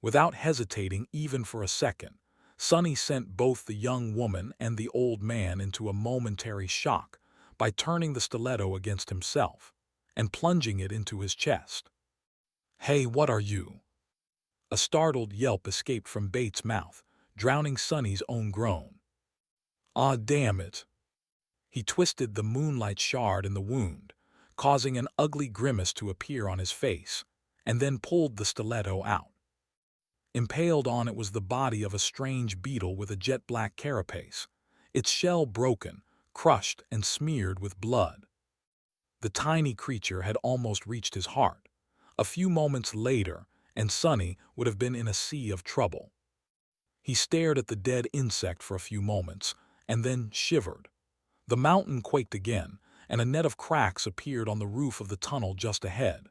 Without hesitating even for a second, Sonny sent both the young woman and the old man into a momentary shock by turning the stiletto against himself and plunging it into his chest. "Hey, what are you?" A startled yelp escaped from Bates' mouth, drowning Sonny's own groan. "Ah, damn it!" He twisted the moonlight shard in the wound, causing an ugly grimace to appear on his face, and then pulled the stiletto out. Impaled on it was the body of a strange beetle with a jet-black carapace, its shell broken, crushed, and smeared with blood. The tiny creature had almost reached his heart. A few moments later, and Sonny would have been in a sea of trouble. He stared at the dead insect for a few moments, and then shivered. The mountain quaked again, and a net of cracks appeared on the roof of the tunnel just ahead.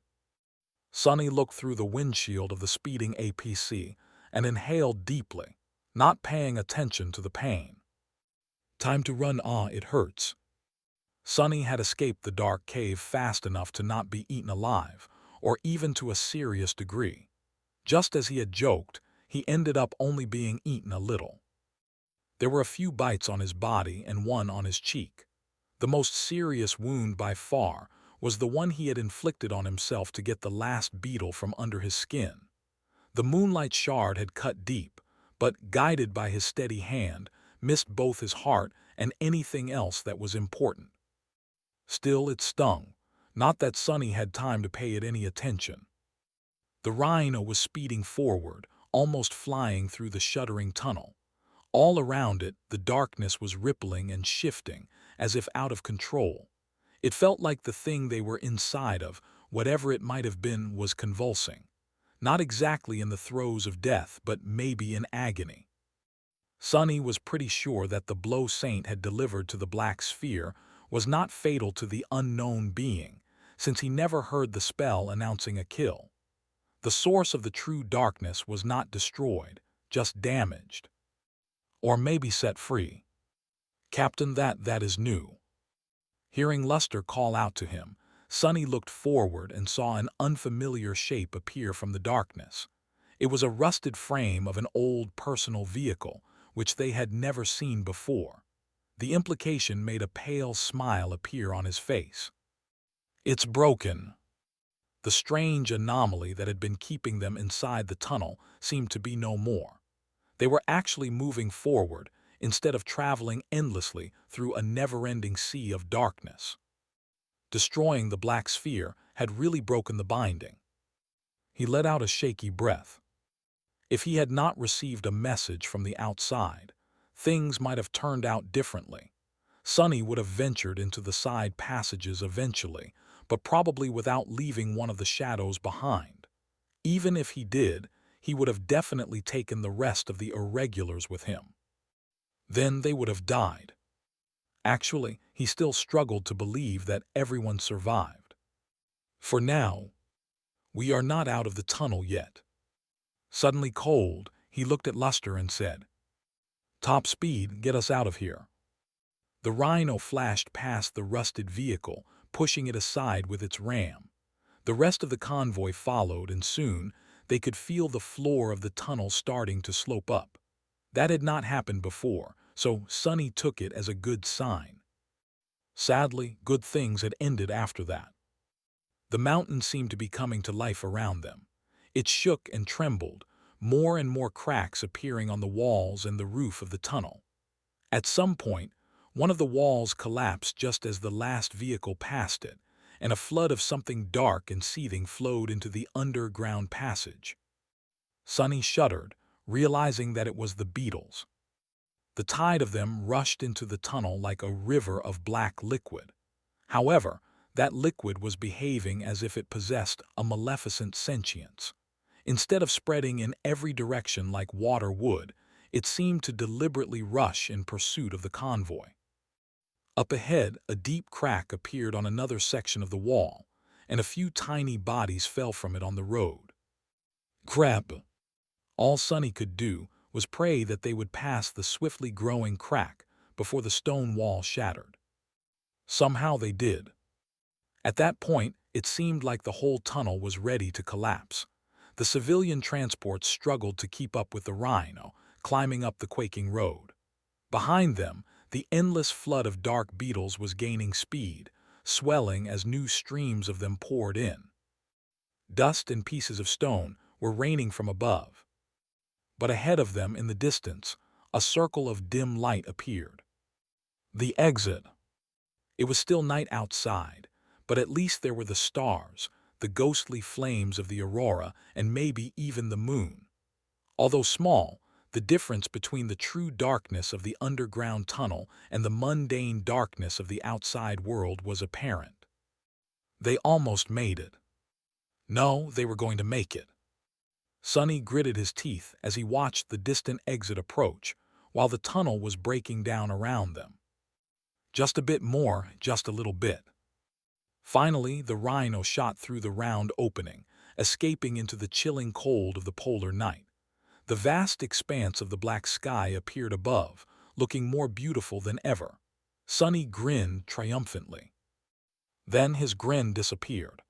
Sonny looked through the windshield of the speeding APC and inhaled deeply, not paying attention to the pain. "Time to run, it hurts." Sonny had escaped the dark cave fast enough to not be eaten alive, or even to a serious degree. Just as he had joked, he ended up only being eaten a little. There were a few bites on his body and one on his cheek. The most serious wound by far was the one he had inflicted on himself to get the last beetle from under his skin. The moonlight shard had cut deep, but, guided by his steady hand, missed both his heart and anything else that was important. Still, it stung, not that Sonny had time to pay it any attention. The rhino was speeding forward, almost flying through the shuddering tunnel. All around it, the darkness was rippling and shifting, as if out of control. It felt like the thing they were inside of, whatever it might have been, was convulsing. Not exactly in the throes of death, but maybe in agony. Sonny was pretty sure that the blow Saint had delivered to the black sphere was not fatal to the unknown being, since he never heard the spell announcing a kill. The source of the true darkness was not destroyed, just damaged. Or maybe set free. "Captain, that is new." Hearing Luster call out to him, Sonny looked forward and saw an unfamiliar shape appear from the darkness. It was a rusted frame of an old personal vehicle, which they had never seen before. The implication made a pale smile appear on his face. "It's broken." The strange anomaly that had been keeping them inside the tunnel seemed to be no more. They were actually moving forward, instead of traveling endlessly through a never-ending sea of darkness. Destroying the black sphere had really broken the binding. He let out a shaky breath. If he had not received a message from the outside, things might have turned out differently. Sonny would have ventured into the side passages eventually, but probably without leaving one of the shadows behind. Even if he did, he would have definitely taken the rest of the irregulars with him. Then they would have died. Actually, he still struggled to believe that everyone survived. For now, we are not out of the tunnel yet. Suddenly cold, he looked at Luster and said, "Top speed, get us out of here." The rhino flashed past the rusted vehicle, pushing it aside with its ram. The rest of the convoy followed, and soon they could feel the floor of the tunnel starting to slope up. That had not happened before, so Sonny took it as a good sign. Sadly, good things had ended after that. The mountain seemed to be coming to life around them. It shook and trembled, more and more cracks appearing on the walls and the roof of the tunnel. At some point, One of the walls collapsed just as the last vehicle passed it, and a flood of something dark and seething flowed into the underground passage. Sonny shuddered, realizing that it was the beetles. The tide of them rushed into the tunnel like a river of black liquid. However, that liquid was behaving as if it possessed a maleficent sentience. Instead of spreading in every direction like water would, it seemed to deliberately rush in pursuit of the convoy. Up ahead, a deep crack appeared on another section of the wall, and a few tiny bodies fell from it on the road. Crap! All Sonny could do was pray that they would pass the swiftly growing crack before the stone wall shattered. Somehow they did. At that point, it seemed like the whole tunnel was ready to collapse. The civilian transports struggled to keep up with the rhino, climbing up the quaking road. Behind them, the endless flood of dark beetles was gaining speed, swelling as new streams of them poured in. Dust and pieces of stone were raining from above. But ahead of them in the distance, a circle of dim light appeared. The exit. It was still night outside, but at least there were the stars, the ghostly flames of the aurora, and maybe even the moon. Although small, the difference between the true darkness of the underground tunnel and the mundane darkness of the outside world was apparent. They almost made it. No, they were going to make it. Sonny gritted his teeth as he watched the distant exit approach, while the tunnel was breaking down around them. Just a bit more, just a little bit. Finally, the rhino shot through the round opening, escaping into the chilling cold of the polar night. The vast expanse of the black sky appeared above, looking more beautiful than ever. Sonny grinned triumphantly. Then his grin disappeared.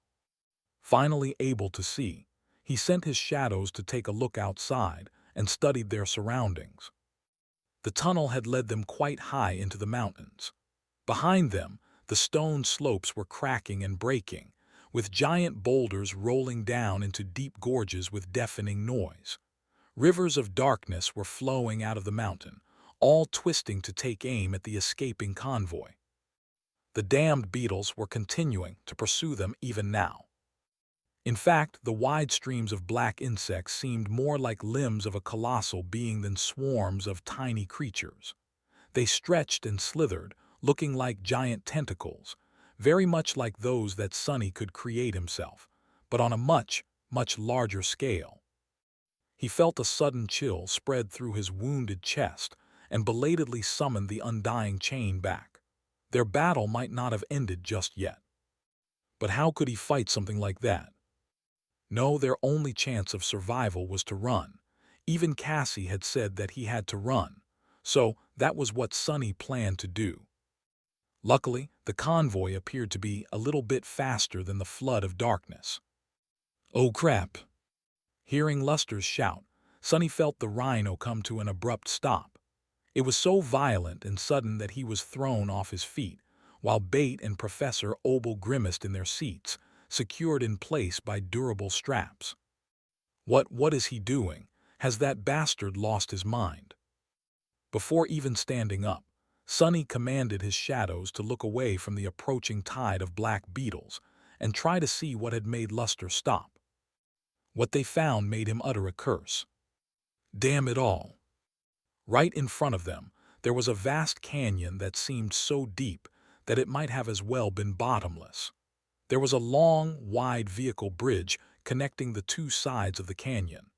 Finally able to see, he sent his shadows to take a look outside and studied their surroundings. The tunnel had led them quite high into the mountains. Behind them, the stone slopes were cracking and breaking, with giant boulders rolling down into deep gorges with deafening noise. Rivers of darkness were flowing out of the mountain, all twisting to take aim at the escaping convoy. The damned beetles were continuing to pursue them even now. In fact, the wide streams of black insects seemed more like limbs of a colossal being than swarms of tiny creatures. They stretched and slithered, looking like giant tentacles, very much like those that Sonny could create himself, but on a much, much larger scale. He felt a sudden chill spread through his wounded chest and belatedly summoned the undying chain back. Their battle might not have ended just yet. But how could he fight something like that? No, their only chance of survival was to run. Even Cassie had said that he had to run, so that was what Sonny planned to do. Luckily, the convoy appeared to be a little bit faster than the flood of darkness. Oh crap! Hearing Luster's shout, Sonny felt the rhino come to an abrupt stop. It was so violent and sudden that he was thrown off his feet, while Bate and Professor Obel grimaced in their seats, secured in place by durable straps. What is he doing? Has that bastard lost his mind? Before even standing up, Sonny commanded his shadows to look away from the approaching tide of black beetles and try to see what had made Luster stop. What they found made him utter a curse. Damn it all! Right in front of them, there was a vast canyon that seemed so deep that it might have as well been bottomless. There was a long, wide vehicle bridge connecting the two sides of the canyon.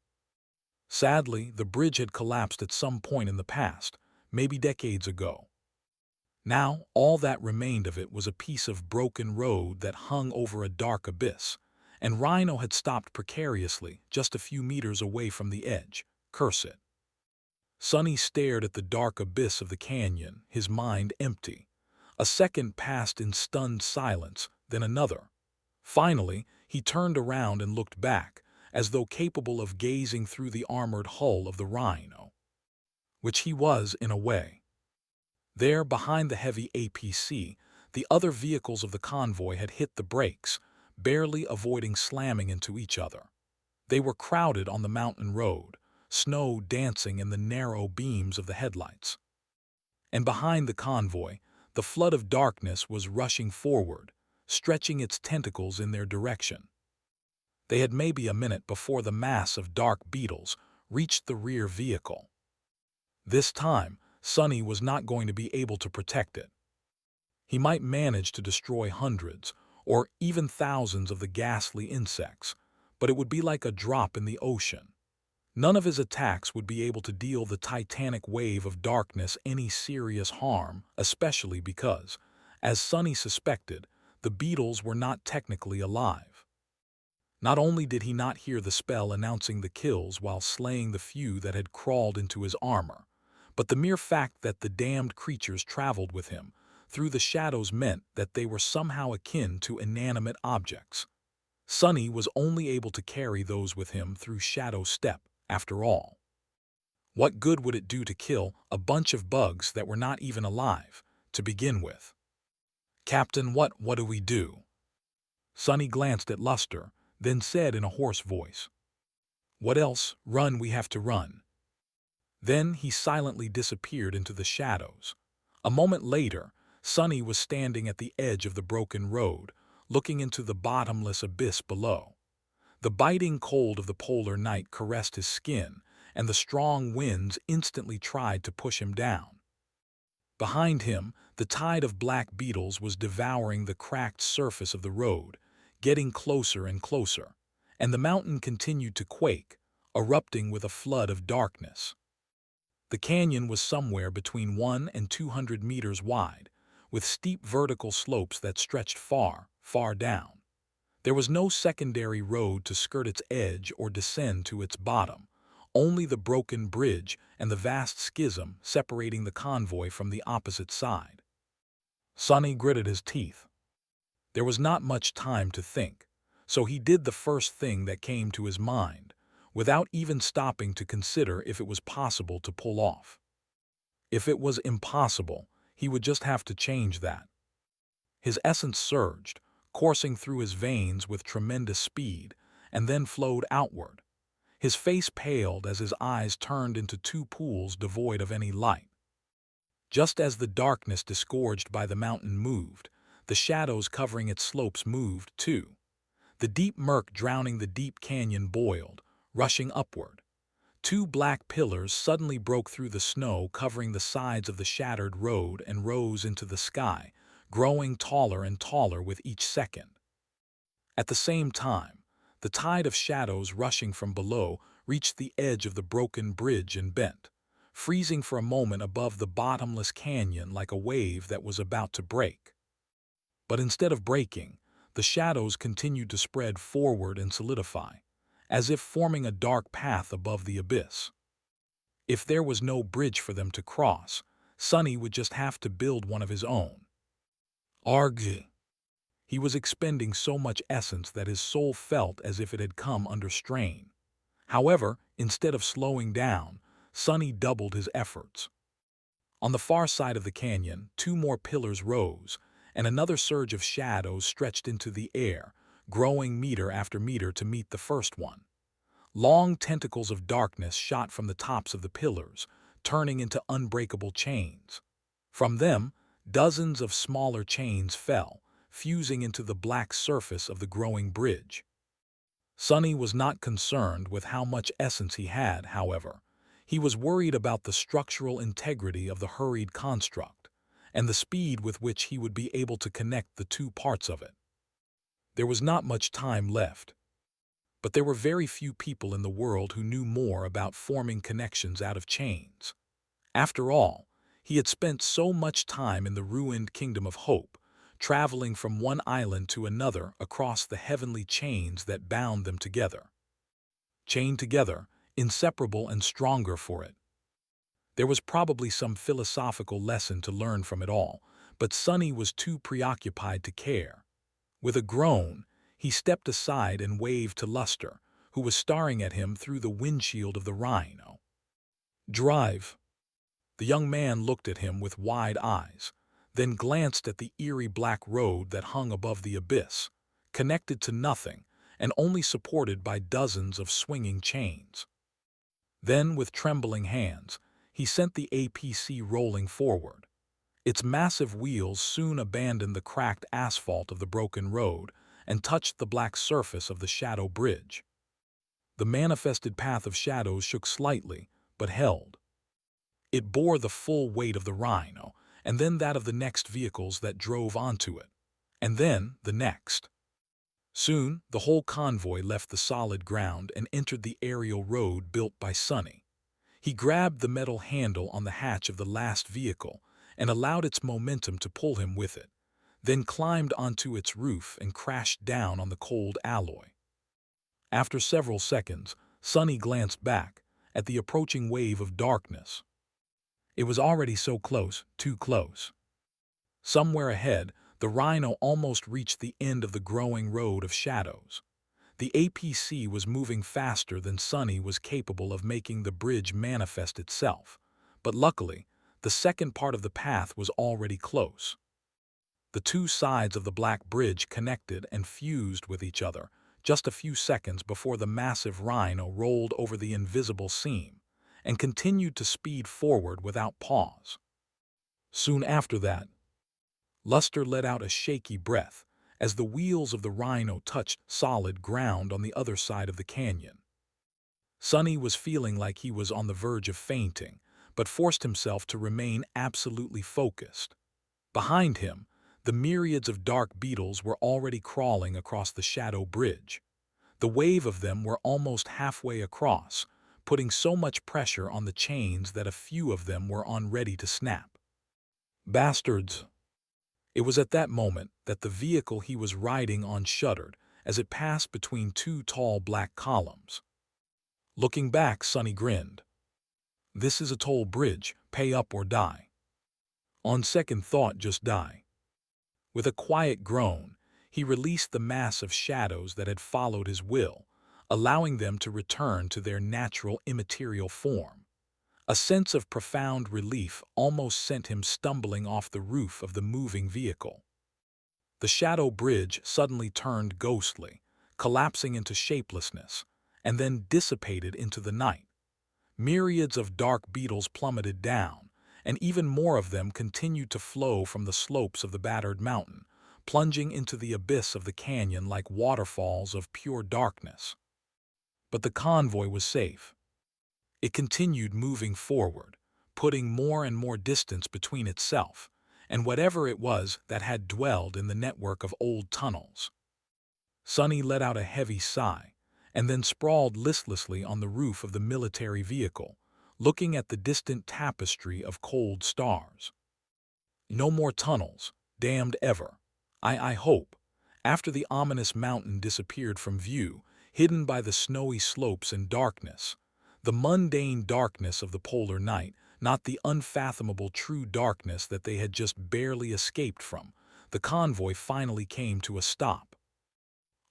Sadly, the bridge had collapsed at some point in the past, maybe decades ago. Now, all that remained of it was a piece of broken road that hung over a dark abyss, and Rhino had stopped precariously just a few meters away from the edge. Curse it. Sonny stared at the dark abyss of the canyon, his mind empty. A second passed in stunned silence, then another. Finally, he turned around and looked back, as though capable of gazing through the armored hull of the Rhino. Which he was, in a way. There, behind the heavy APC, the other vehicles of the convoy had hit the brakes, barely avoiding slamming into each other. They were crowded on the mountain road, snow dancing in the narrow beams of the headlights. And behind the convoy, the flood of darkness was rushing forward, stretching its tentacles in their direction. They had maybe a minute before the mass of dark beetles reached the rear vehicle. This time, Sonny was not going to be able to protect it. He might manage to destroy hundreds, or even thousands of the ghastly insects, but it would be like a drop in the ocean. None of his attacks would be able to deal the titanic wave of darkness any serious harm, especially because, as Sonny suspected, the beetles were not technically alive. Not only did he not hear the spell announcing the kills while slaying the few that had crawled into his armor, but the mere fact that the damned creatures traveled with him through the shadows meant that they were somehow akin to inanimate objects. Sonny was only able to carry those with him through Shadow Step, after all. What good would it do to kill a bunch of bugs that were not even alive, to begin with? "Captain, what do we do?" Sonny glanced at Luster, then said in a hoarse voice, "What else? Run, we have to run." Then he silently disappeared into the shadows. A moment later, Sonny was standing at the edge of the broken road, looking into the bottomless abyss below. The biting cold of the polar night caressed his skin, and the strong winds instantly tried to push him down. Behind him, the tide of black beetles was devouring the cracked surface of the road, getting closer and closer, and the mountain continued to quake, erupting with a flood of darkness. The canyon was somewhere between 100 and 200 meters wide, with steep vertical slopes that stretched far, far down. There was no secondary road to skirt its edge or descend to its bottom, only the broken bridge and the vast schism separating the convoy from the opposite side. Sonny gritted his teeth. There was not much time to think, so he did the first thing that came to his mind, without even stopping to consider if it was possible to pull off. If it was impossible, he would just have to change that. His essence surged, coursing through his veins with tremendous speed, and then flowed outward. His face paled as his eyes turned into two pools devoid of any light. Just as the darkness disgorged by the mountain moved, the shadows covering its slopes moved too. The deep murk drowning the deep canyon boiled, rushing upward. Two black pillars suddenly broke through the snow covering the sides of the shattered road and rose into the sky, growing taller and taller with each second. At the same time, the tide of shadows rushing from below reached the edge of the broken bridge and bent, freezing for a moment above the bottomless canyon like a wave that was about to break. But instead of breaking, the shadows continued to spread forward and solidify, as if forming a dark path above the abyss. If there was no bridge for them to cross, Sonny would just have to build one of his own. Arg! He was expending so much essence that his soul felt as if it had come under strain. However, instead of slowing down, Sonny doubled his efforts. On the far side of the canyon, two more pillars rose, and another surge of shadows stretched into the air, growing meter after meter to meet the first one. Long tentacles of darkness shot from the tops of the pillars, turning into unbreakable chains. From them, dozens of smaller chains fell, fusing into the black surface of the growing bridge. Sonny was not concerned with how much essence he had, however. He was worried about the structural integrity of the hurried construct, and the speed with which he would be able to connect the two parts of it. There was not much time left, but there were very few people in the world who knew more about forming connections out of chains. After all, he had spent so much time in the ruined Kingdom of Hope, traveling from one island to another across the heavenly chains that bound them together. Chained together, inseparable and stronger for it. There was probably some philosophical lesson to learn from it all, but Sonny was too preoccupied to care. With a groan, he stepped aside and waved to Luster, who was staring at him through the windshield of the Rhino. "Drive." The young man looked at him with wide eyes, then glanced at the eerie black road that hung above the abyss, connected to nothing and only supported by dozens of swinging chains. Then, with trembling hands, he sent the APC rolling forward. Its massive wheels soon abandoned the cracked asphalt of the broken road and touched the black surface of the shadow bridge. The manifested path of shadows shook slightly, but held. It bore the full weight of the rhino, and then that of the next vehicles that drove onto it, and then the next. Soon, the whole convoy left the solid ground and entered the aerial road built by Sonny. He grabbed the metal handle on the hatch of the last vehicle and allowed its momentum to pull him with it, then climbed onto its roof and crashed down on the cold alloy. After several seconds, Sonny glanced back at the approaching wave of darkness. It was already so close, too close. Somewhere ahead, the rhino almost reached the end of the growing road of shadows. The APC was moving faster than Sonny was capable of making the bridge manifest itself, but luckily, the second part of the path was already close. The two sides of the black bridge connected and fused with each other just a few seconds before the massive rhino rolled over the invisible seam and continued to speed forward without pause. Soon after that, Luster let out a shaky breath as the wheels of the rhino touched solid ground on the other side of the canyon. Sonny was feeling like he was on the verge of fainting, but forced himself to remain absolutely focused. Behind him, the myriads of dark beetles were already crawling across the shadow bridge. The wave of them were almost halfway across, putting so much pressure on the chains that a few of them were on ready to snap. Bastards! It was at that moment that the vehicle he was riding on shuddered as it passed between two tall black columns. Looking back, Sonny grinned. This is a toll bridge, pay up or die. On second thought, just die. With a quiet groan, he released the mass of shadows that had followed his will, allowing them to return to their natural immaterial form. A sense of profound relief almost sent him stumbling off the roof of the moving vehicle. The shadow bridge suddenly turned ghostly, collapsing into shapelessness, and then dissipated into the night. Myriads of dark beetles plummeted down, and even more of them continued to flow from the slopes of the battered mountain, plunging into the abyss of the canyon like waterfalls of pure darkness. But the convoy was safe. It continued moving forward, putting more and more distance between itself and whatever it was that had dwelled in the network of old tunnels. Sonny let out a heavy sigh, and then sprawled listlessly on the roof of the military vehicle, looking at the distant tapestry of cold stars. No more tunnels, damned ever. I hope. After the ominous mountain disappeared from view, hidden by the snowy slopes and darkness, the mundane darkness of the polar night, not the unfathomable true darkness that they had just barely escaped from, the convoy finally came to a stop.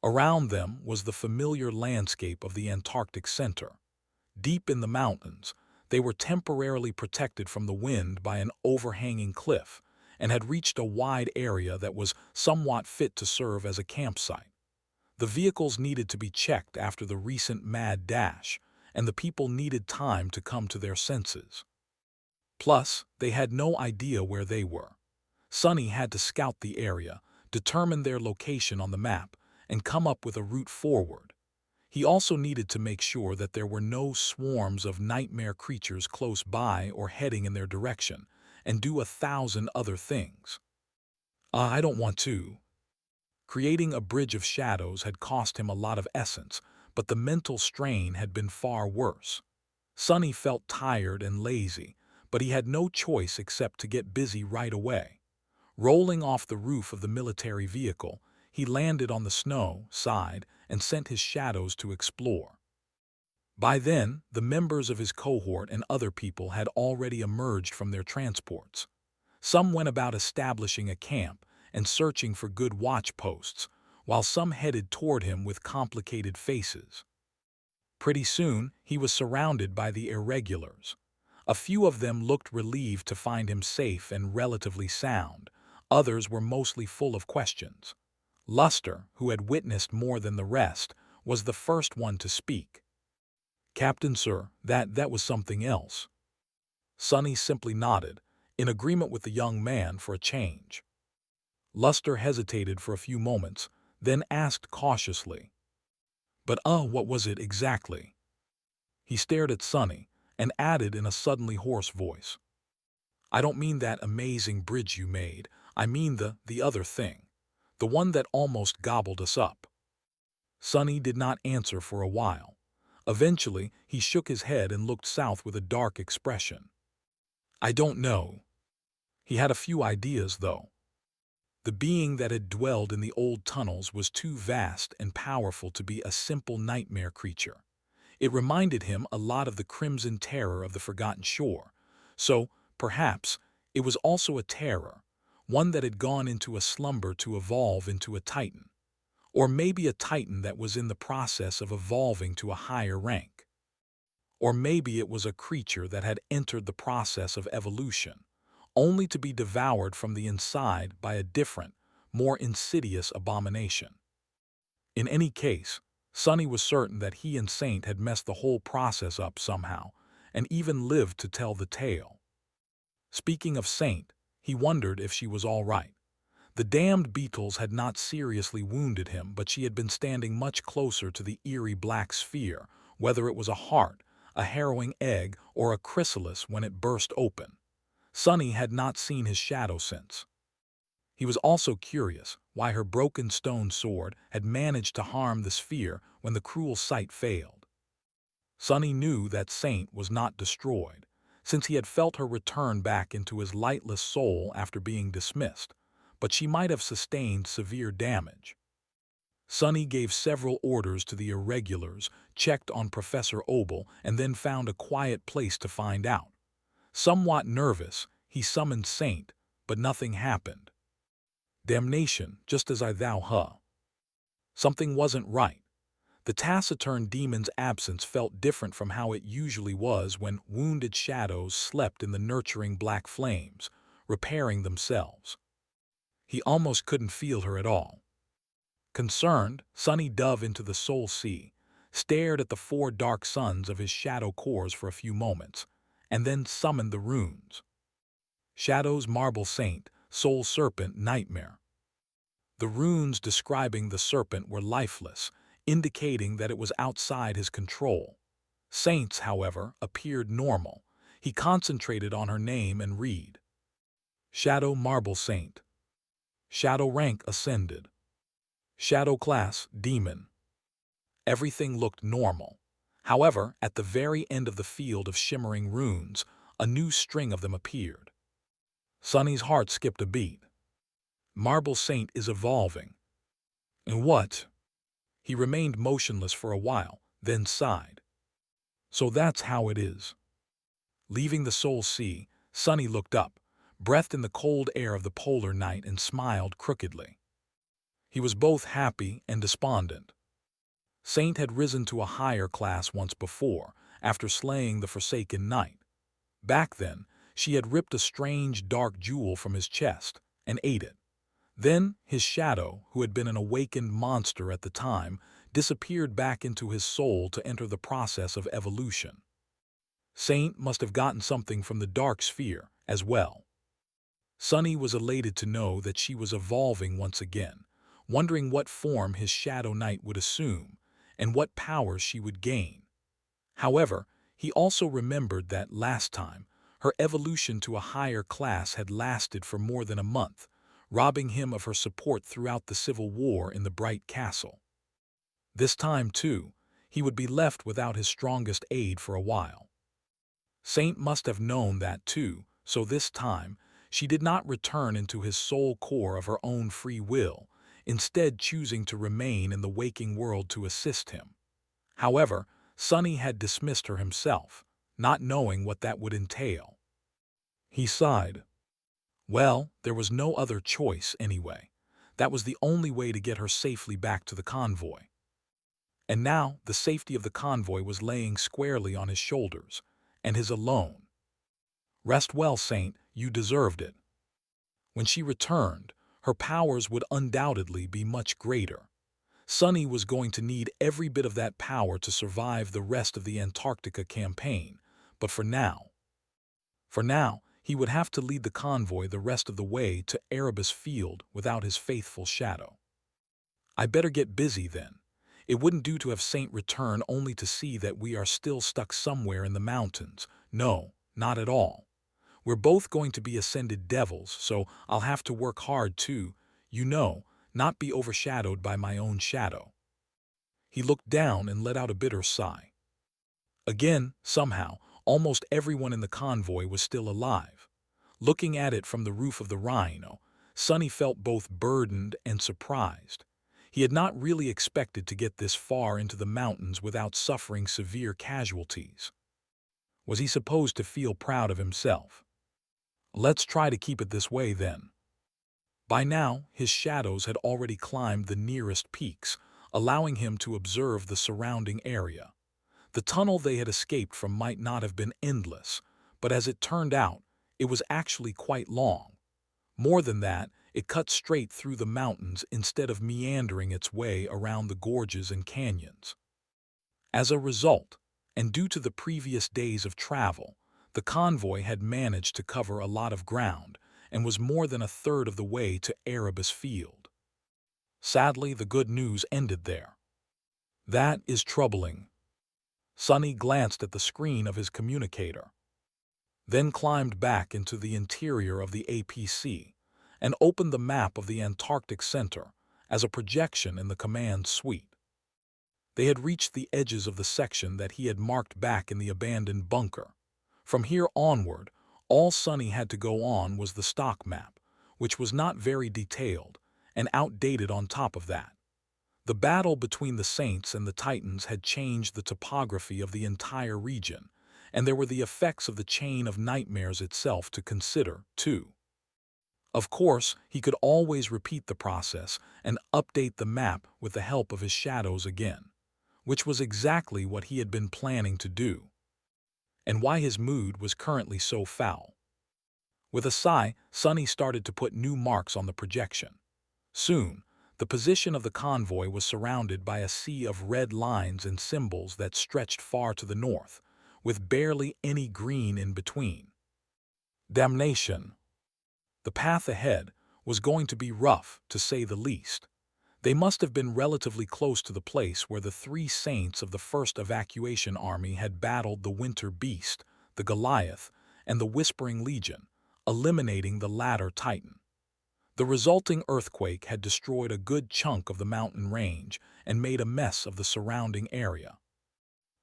Around them was the familiar landscape of the Antarctic center. Deep in the mountains, they were temporarily protected from the wind by an overhanging cliff and had reached a wide area that was somewhat fit to serve as a campsite. The vehicles needed to be checked after the recent mad dash, and the people needed time to come to their senses. Plus, they had no idea where they were. Sonny had to scout the area, determine their location on the map, and come up with a route forward. He also needed to make sure that there were no swarms of nightmare creatures close by or heading in their direction, and do 1,000 other things. I don't want to. Creating a bridge of shadows had cost him a lot of essence, but the mental strain had been far worse. Sonny felt tired and lazy, but he had no choice except to get busy right away. Rolling off the roof of the military vehicle, he landed on the snow side and sent his shadows to explore. By then, the members of his cohort and other people had already emerged from their transports. Some went about establishing a camp and searching for good watch posts, while some headed toward him with complicated faces. Pretty soon, he was surrounded by the irregulars. A few of them looked relieved to find him safe and relatively sound. Others were mostly full of questions. Luster, who had witnessed more than the rest, was the first one to speak. "Captain, sir, that was something else." Sonny simply nodded, in agreement with the young man for a change. Luster hesitated for a few moments, then asked cautiously, "But what was it exactly?" He stared at Sonny and added in a suddenly hoarse voice, "I don't mean that amazing bridge you made. I mean the other thing. The one that almost gobbled us up." Sonny did not answer for a while. Eventually, he shook his head and looked south with a dark expression. "I don't know." He had a few ideas, though. The being that had dwelled in the old tunnels was too vast and powerful to be a simple nightmare creature. It reminded him a lot of the crimson terror of the Forgotten Shore. So, perhaps, it was also a terror, one that had gone into a slumber to evolve into a titan. Or maybe a titan that was in the process of evolving to a higher rank. Or maybe it was a creature that had entered the process of evolution, only to be devoured from the inside by a different, more insidious abomination. In any case, Sonny was certain that he and Saint had messed the whole process up somehow, and even lived to tell the tale. Speaking of Saint, he wondered if she was all right. The damned beetles had not seriously wounded him, but she had been standing much closer to the eerie black sphere, whether it was a heart, a harrowing egg, or a chrysalis when it burst open. Sonny had not seen his shadow since. He was also curious why her broken stone sword had managed to harm the sphere when the cruel sight failed. Sonny knew that Saint was not destroyed, since he had felt her return back into his lightless soul after being dismissed, but she might have sustained severe damage. Sonny gave several orders to the irregulars, checked on Professor Obel, and then found a quiet place to find out. Somewhat nervous, he summoned Saint, but nothing happened. Damnation, just as I thou. Something wasn't right. The taciturn demon's absence felt different from how it usually was when wounded shadows slept in the nurturing black flames, repairing themselves. He almost couldn't feel her at all. Concerned, Sonny dove into the soul sea, stared at the 4 dark suns of his shadow cores for a few moments, and then summoned the runes. Shadows, Marble Saint, Soul Serpent, Nightmare. The runes describing the serpent were lifeless, indicating that it was outside his control. Saint's, however, appeared normal. He concentrated on her name and read. Shadow, Marble Saint. Shadow rank ascended. Shadow class, Demon. Everything looked normal. However, at the very end of the field of shimmering runes, a new string of them appeared. Sonny's heart skipped a beat. Marble Saint is evolving. And what? He remained motionless for a while, then sighed. So that's how it is. Leaving the soul sea, Sonny looked up, breathed in the cold air of the polar night, and smiled crookedly. He was both happy and despondent. Saint had risen to a higher class once before, after slaying the Forsaken Knight. Back then, she had ripped a strange dark jewel from his chest and ate it. Then, his shadow, who had been an awakened monster at the time, disappeared back into his soul to enter the process of evolution. Saint must have gotten something from the dark sphere as well. Sonny was elated to know that she was evolving once again, wondering what form his Shadow Knight would assume and what powers she would gain. However, he also remembered that last time, her evolution to a higher class had lasted for more than a month, robbing him of her support throughout the civil war in the Bright Castle. This time, too, he would be left without his strongest aid for a while. Saint must have known that too, so this time, she did not return into his soul core of her own free will, instead choosing to remain in the waking world to assist him. However, Sonny had dismissed her himself, not knowing what that would entail. He sighed. Well, there was no other choice anyway. That was the only way to get her safely back to the convoy. And now the safety of the convoy was laying squarely on his shoulders, and his alone. Rest well, Saint, you deserved it. When she returned, her powers would undoubtedly be much greater. Sonny was going to need every bit of that power to survive the rest of the Antarctica campaign, but for now, He would have to lead the convoy the rest of the way to Erebus Field without his faithful shadow. I better get busy then. It wouldn't do to have Saint return only to see that we are still stuck somewhere in the mountains. No, not at all. We're both going to be ascended devils, so I'll have to work hard to, not be overshadowed by my own shadow. He looked down and let out a bitter sigh. Again, somehow, almost everyone in the convoy was still alive. Looking at it from the roof of the Rhino, Sonny felt both burdened and surprised. He had not really expected to get this far into the mountains without suffering severe casualties. Was he supposed to feel proud of himself? Let's try to keep it this way then. By now, his shadows had already climbed the nearest peaks, allowing him to observe the surrounding area. The tunnel they had escaped from might not have been endless, but as it turned out, it was actually quite long. More than that, it cut straight through the mountains instead of meandering its way around the gorges and canyons. As a result, and due to the previous days of travel, the convoy had managed to cover a lot of ground and was more than a third of the way to Erebus Field. Sadly, the good news ended there. That is troubling. Sonny glanced at the screen of his communicator, then climbed back into the interior of the APC and opened the map of the Antarctic Center as a projection in the command suite. They had reached the edges of the section that he had marked back in the abandoned bunker. From here onward, all Sonny had to go on was the stock map, which was not very detailed and outdated on top of that. The battle between the Saints and the Titans had changed the topography of the entire region, and there were the effects of the chain of nightmares itself to consider, too. Of course, he could always repeat the process and update the map with the help of his shadows again, which was exactly what he had been planning to do, and why his mood was currently so foul. With a sigh, Sonny started to put new marks on the projection. Soon, the position of the convoy was surrounded by a sea of red lines and symbols that stretched far to the north, with barely any green in between. Damnation! The path ahead was going to be rough, to say the least. They must have been relatively close to the place where the three saints of the first evacuation army had battled the Winter Beast, the Goliath, and the Whispering Legion, eliminating the latter Titan. The resulting earthquake had destroyed a good chunk of the mountain range and made a mess of the surrounding area.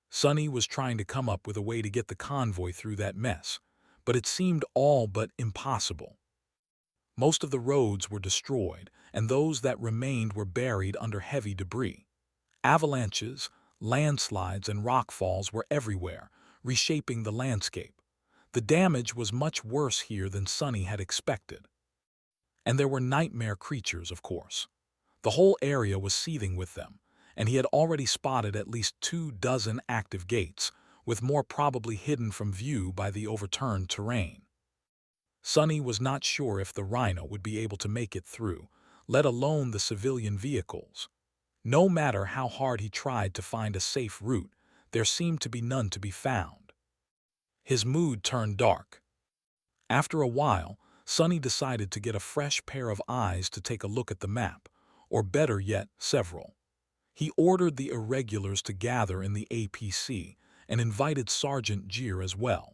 Sonny was trying to come up with a way to get the convoy through that mess, but it seemed all but impossible. Most of the roads were destroyed, and those that remained were buried under heavy debris. Avalanches, landslides, and rockfalls were everywhere, reshaping the landscape. The damage was much worse here than Sonny had expected. And there were nightmare creatures, of course. The whole area was seething with them, and he had already spotted at least 24 active gates, with more probably hidden from view by the overturned terrain. Sonny was not sure if the Rhino would be able to make it through, let alone the civilian vehicles. No matter how hard he tried to find a safe route, there seemed to be none to be found. His mood turned dark. After a while, Sonny decided to get a fresh pair of eyes to take a look at the map, or better yet, several. He ordered the irregulars to gather in the APC and invited Sergeant Gier as well.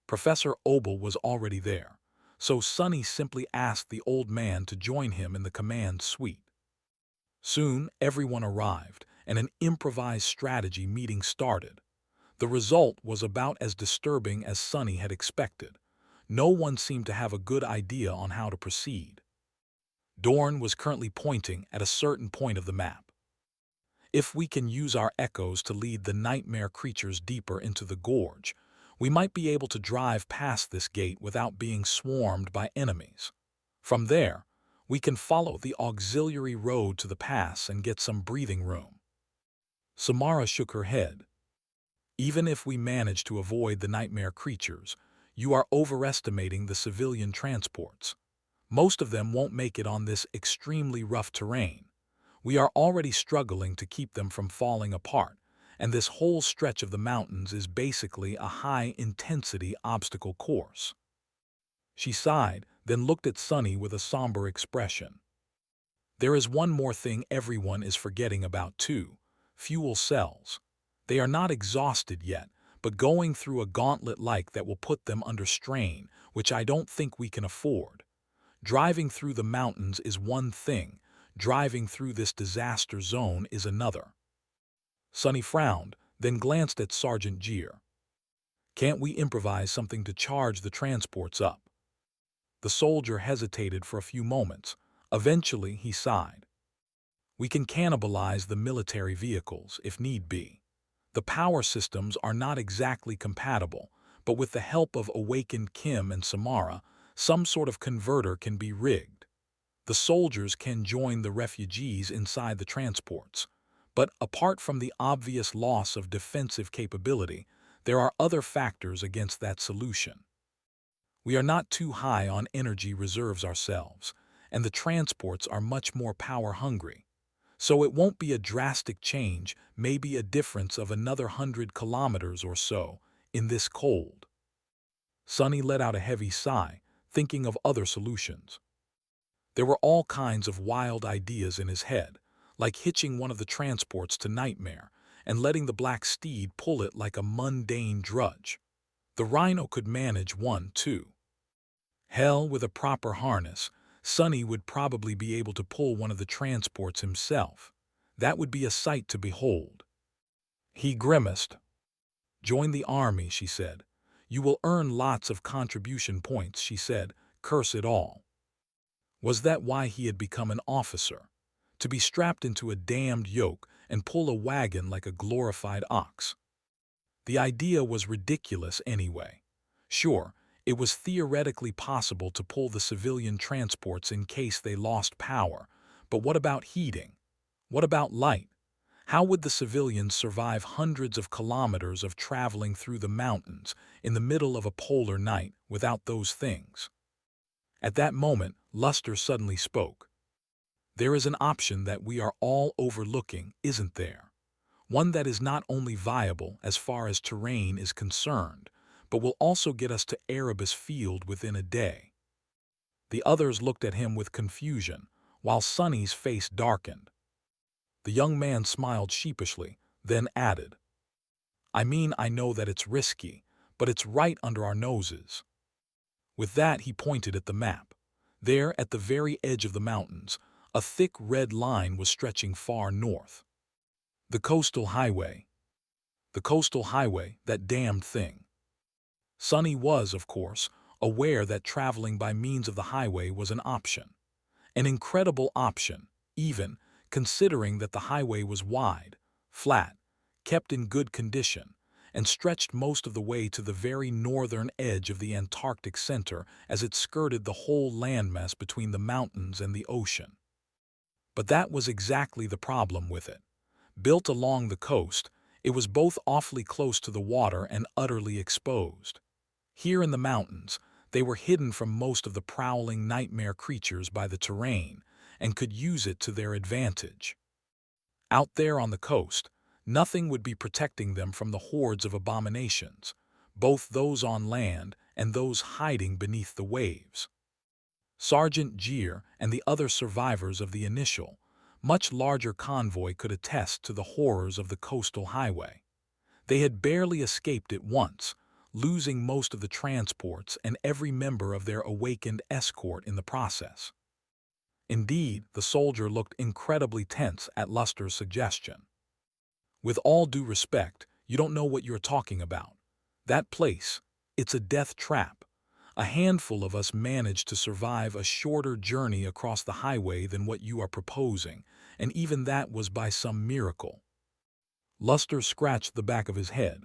Professor Obel was already there, so Sonny simply asked the old man to join him in the command suite. Soon, everyone arrived, and an improvised strategy meeting started. The result was about as disturbing as Sonny had expected. No one seemed to have a good idea on how to proceed. Dorn was currently pointing at a certain point of the map. If we can use our echoes to lead the nightmare creatures deeper into the gorge, we might be able to drive past this gate without being swarmed by enemies. From there, we can follow the auxiliary road to the pass and get some breathing room. Samara shook her head. Even if we manage to avoid the nightmare creatures, you are overestimating the civilian transports. Most of them won't make it on this extremely rough terrain. We are already struggling to keep them from falling apart, and this whole stretch of the mountains is basically a high-intensity obstacle course. She sighed, then looked at Sonny with a somber expression. There is one more thing everyone is forgetting about too: fuel cells. They are not exhausted yet, but going through a gauntlet like that will put them under strain, which I don't think we can afford. Driving through the mountains is one thing, driving through this disaster zone is another. Sonny frowned, then glanced at Sergeant Gier. Can't we improvise something to charge the transports up? The soldier hesitated for a few moments. Eventually, he sighed. We can cannibalize the military vehicles, if need be. The power systems are not exactly compatible, but with the help of awakened Kim and Samara, some sort of converter can be rigged. The soldiers can join the refugees inside the transports. But apart from the obvious loss of defensive capability, there are other factors against that solution. We are not too high on energy reserves ourselves, and the transports are much more power-hungry. So it won't be a drastic change, maybe a difference of another 100 kilometers or so, in this cold. Sonny let out a heavy sigh, thinking of other solutions. There were all kinds of wild ideas in his head, like hitching one of the transports to Nightmare and letting the black steed pull it like a mundane drudge. The rhino could manage one, too. Hell, with a proper harness, Sonny would probably be able to pull one of the transports himself. That would be a sight to behold. He grimaced. Join the army, she said. You will earn lots of contribution points, she said, curse it all. Was that why he had become an officer? To be strapped into a damned yoke and pull a wagon like a glorified ox? The idea was ridiculous anyway. Sure, it was theoretically possible to pull the civilian transports in case they lost power, but what about heating? What about light? How would the civilians survive hundreds of kilometers of traveling through the mountains in the middle of a polar night without those things? At that moment, Luster suddenly spoke. There is an option that we are all overlooking, isn't there? One that is not only viable as far as terrain is concerned, but will also get us to Erebus Field within a day. The others looked at him with confusion, while Sonny's face darkened. The young man smiled sheepishly, then added, I mean, I know that it's risky, but it's right under our noses. With that, he pointed at the map. There, at the very edge of the mountains, a thick red line was stretching far north. The coastal highway. The coastal highway, that damned thing. Sonny was, of course, aware that traveling by means of the highway was an option. An incredible option, even, considering that the highway was wide, flat, kept in good condition, and stretched most of the way to the very northern edge of the Antarctic center as it skirted the whole landmass between the mountains and the ocean. But that was exactly the problem with it. Built along the coast, it was both awfully close to the water and utterly exposed. Here in the mountains, they were hidden from most of the prowling nightmare creatures by the terrain and could use it to their advantage. Out there on the coast, nothing would be protecting them from the hordes of abominations, both those on land and those hiding beneath the waves. Sergeant Gier and the other survivors of the initial, much larger convoy could attest to the horrors of the coastal highway. They had barely escaped it once, losing most of the transports and every member of their awakened escort in the process. Indeed, the soldier looked incredibly tense at Luster's suggestion. With all due respect, you don't know what you're talking about. That place, it's a death trap. A handful of us managed to survive a shorter journey across the highway than what you are proposing, and even that was by some miracle. Luster scratched the back of his head.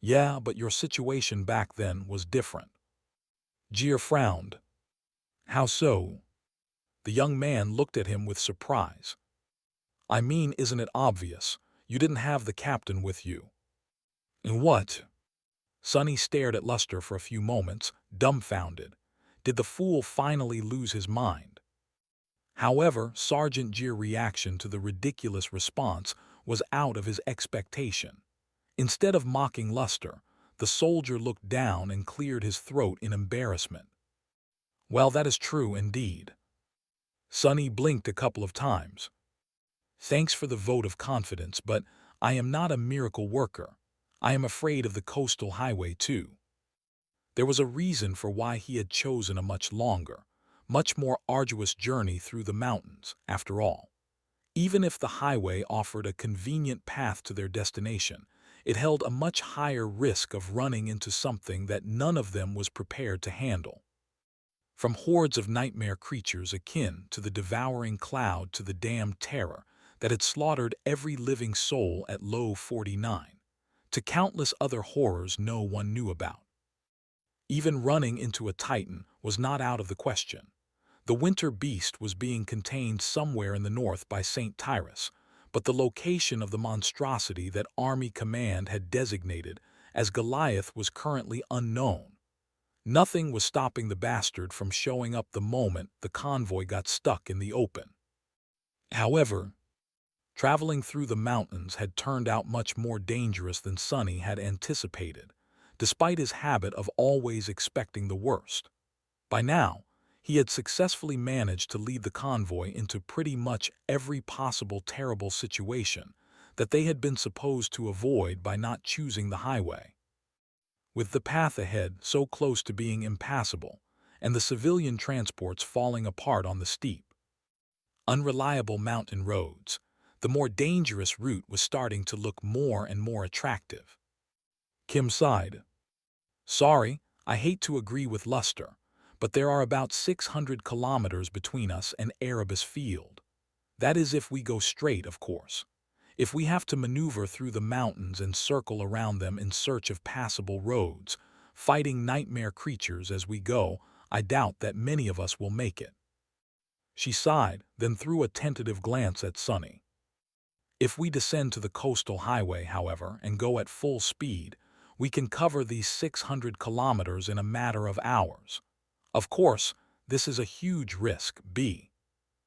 Yeah, but your situation back then was different. Gier frowned. How so? The young man looked at him with surprise. I mean, isn't it obvious? You didn't have the captain with you. And what? Sonny stared at Luster for a few moments, dumbfounded. Did the fool finally lose his mind? However, Sergeant Gier's reaction to the ridiculous response was out of his expectation. Instead of mocking Luster, the soldier looked down and cleared his throat in embarrassment. Well, that is true indeed. Sonny blinked a couple of times. Thanks for the vote of confidence, but I am not a miracle worker. I am afraid of the coastal highway too. There was a reason for why he had chosen a much longer, much more arduous journey through the mountains, after all. Even if the highway offered a convenient path to their destination, it held a much higher risk of running into something that none of them was prepared to handle. From hordes of nightmare creatures akin to the devouring cloud to the damned terror that had slaughtered every living soul at Low 49, to countless other horrors no one knew about. Even running into a titan was not out of the question. The winter beast was being contained somewhere in the north by St. Tyrus, but the location of the monstrosity that Army Command had designated as Goliath was currently unknown. Nothing was stopping the bastard from showing up the moment the convoy got stuck in the open. However, traveling through the mountains had turned out much more dangerous than Sonny had anticipated, despite his habit of always expecting the worst. By now, he had successfully managed to lead the convoy into pretty much every possible terrible situation that they had been supposed to avoid by not choosing the highway. With the path ahead so close to being impassable, and the civilian transports falling apart on the steep, unreliable mountain roads, the more dangerous route was starting to look more and more attractive. Kim sighed. Sorry, I hate to agree with Luster, but there are about 600 kilometers between us and Erebus Field. That is if we go straight, of course. If we have to maneuver through the mountains and circle around them in search of passable roads, fighting nightmare creatures as we go, I doubt that many of us will make it. She sighed, then threw a tentative glance at Sonny. If we descend to the coastal highway, however, and go at full speed, we can cover these 600 kilometers in a matter of hours. Of course, this is a huge risk, B.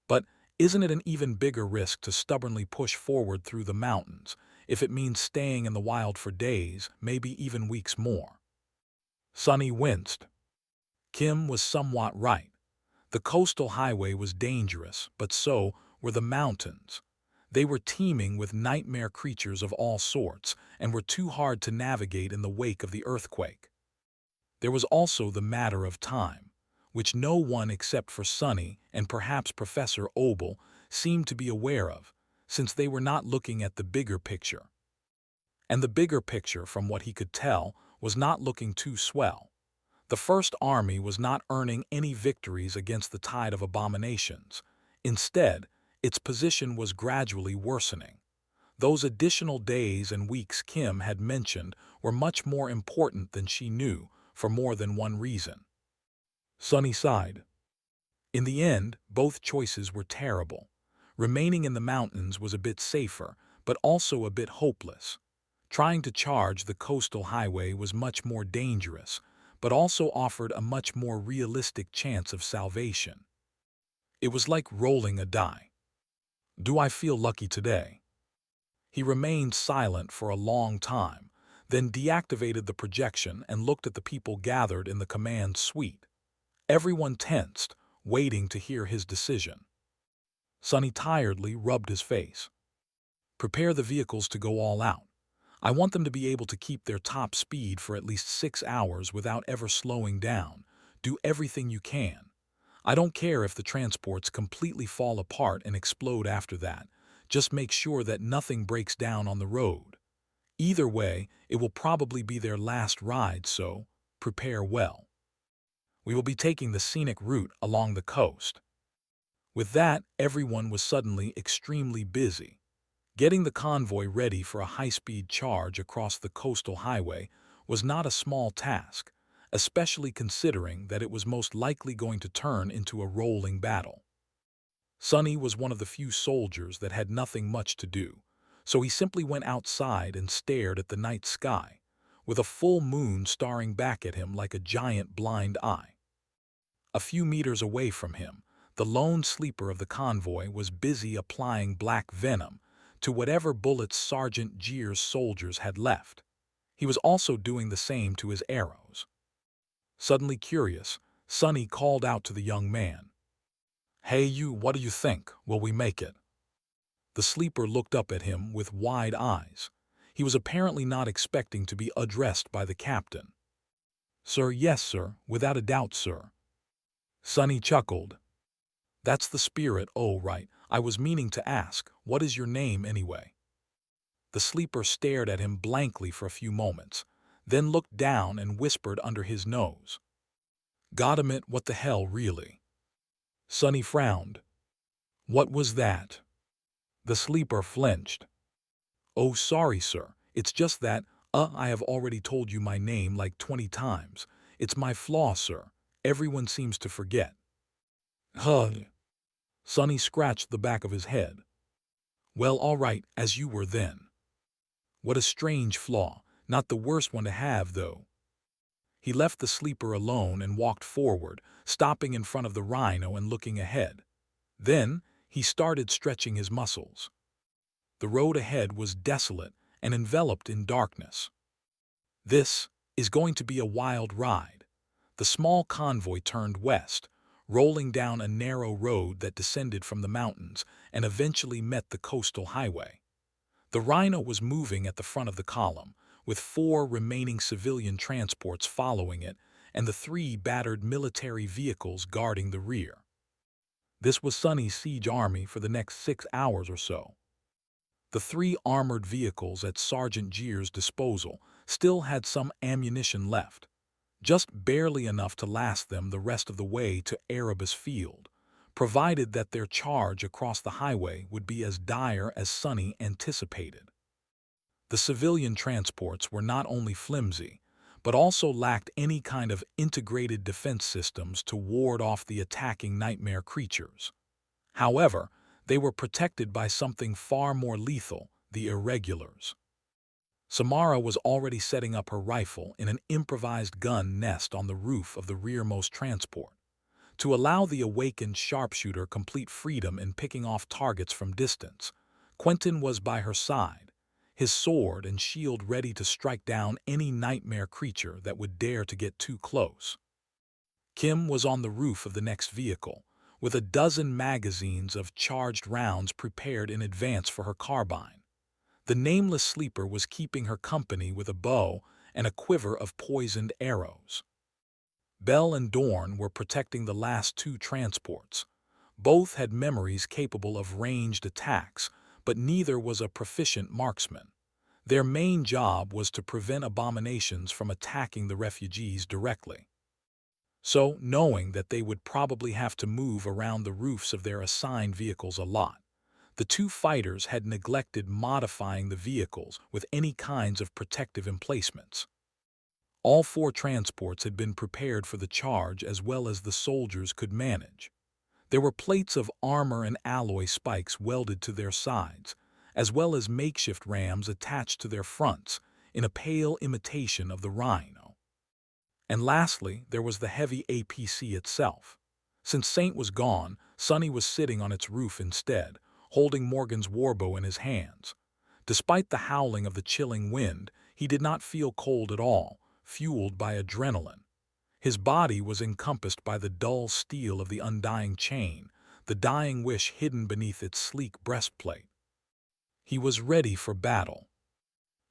But isn't it an even bigger risk to stubbornly push forward through the mountains, if it means staying in the wild for days, maybe even weeks more? Sonny winced. Kim was somewhat right. The coastal highway was dangerous, but so were the mountains. They were teeming with nightmare creatures of all sorts and were too hard to navigate in the wake of the earthquake. There was also the matter of time, which no one except for Sonny and perhaps Professor Obel seemed to be aware of, since they were not looking at the bigger picture. And the bigger picture, from what he could tell, was not looking too swell. The First Army was not earning any victories against the tide of abominations. Instead, its position was gradually worsening. Those additional days and weeks Kim had mentioned were much more important than she knew, for more than one reason. Sonny sighed. In the end, both choices were terrible. Remaining in the mountains was a bit safer, but also a bit hopeless. Trying to charge the coastal highway was much more dangerous, but also offered a much more realistic chance of salvation. It was like rolling a die. Do I feel lucky today? He remained silent for a long time, then deactivated the projection and looked at the people gathered in the command suite. Everyone tensed, waiting to hear his decision. Sonny tiredly rubbed his face. Prepare the vehicles to go all out. I want them to be able to keep their top speed for at least 6 hours without ever slowing down. Do everything you can. I don't care if the transports completely fall apart and explode after that. Just make sure that nothing breaks down on the road. Either way, it will probably be their last ride, so prepare well. We will be taking the scenic route along the coast. With that, everyone was suddenly extremely busy. Getting the convoy ready for a high-speed charge across the coastal highway was not a small task, especially considering that it was most likely going to turn into a rolling battle. Sonny was one of the few soldiers that had nothing much to do, so he simply went outside and stared at the night sky, with a full moon staring back at him like a giant blind eye. A few meters away from him, the lone sleeper of the convoy was busy applying black venom to whatever bullets Sergeant Jeer's soldiers had left. He was also doing the same to his arrows. Suddenly curious, Sonny called out to the young man. "Hey you, what do you think? Will we make it?" The sleeper looked up at him with wide eyes. He was apparently not expecting to be addressed by the captain. "Sir, yes, sir, without a doubt, sir." Sonny chuckled. "That's the spirit, oh right. I was meaning to ask, what is your name anyway?" The sleeper stared at him blankly for a few moments, then looked down and whispered under his nose. "Goddammit, what the hell, really?" Sonny frowned. "What was that?" The sleeper flinched. "Oh, sorry, sir. It's just that, I have already told you my name like 20 times. It's my flaw, sir. Everyone seems to forget." "Huh." Sonny scratched the back of his head. "Well, all right, as you were then." "What a strange flaw. Not the worst one to have, though." He left the sleeper alone and walked forward, stopping in front of the rhino and looking ahead. Then, he started stretching his muscles. The road ahead was desolate and enveloped in darkness. "This is going to be a wild ride." The small convoy turned west, rolling down a narrow road that descended from the mountains and eventually met the coastal highway. The rhino was moving at the front of the column, with 4 remaining civilian transports following it and the 3 battered military vehicles guarding the rear. This was Sonny's siege army for the next 6 hours or so. The 3 armored vehicles at Sergeant Jeer's disposal still had some ammunition left, just barely enough to last them the rest of the way to Erebus Field, provided that their charge across the highway would be as dire as Sonny anticipated. The civilian transports were not only flimsy, but also lacked any kind of integrated defense systems to ward off the attacking nightmare creatures. However, they were protected by something far more lethal, the irregulars. Samara was already setting up her rifle in an improvised gun nest on the roof of the rearmost transport. To allow the awakened sharpshooter complete freedom in picking off targets from distance, Quentin was by her side, his sword and shield ready to strike down any nightmare creature that would dare to get too close. Kim was on the roof of the next vehicle, with a dozen magazines of charged rounds prepared in advance for her carbine. The nameless sleeper was keeping her company with a bow and a quiver of poisoned arrows. Bell and Dorn were protecting the last 2 transports. Both had memories capable of ranged attacks, but neither was a proficient marksman. Their main job was to prevent abominations from attacking the refugees directly. So, knowing that they would probably have to move around the roofs of their assigned vehicles a lot, the 2 fighters had neglected modifying the vehicles with any kinds of protective emplacements. All 4 transports had been prepared for the charge as well as the soldiers could manage. There were plates of armor and alloy spikes welded to their sides, as well as makeshift rams attached to their fronts in a pale imitation of the rhino. And lastly, there was the heavy APC itself. Since Saint was gone, Sonny was sitting on its roof instead, holding Morgan's warbow in his hands. Despite the howling of the chilling wind, he did not feel cold at all, fueled by adrenaline. His body was encompassed by the dull steel of the undying chain, the dying wish hidden beneath its sleek breastplate. He was ready for battle.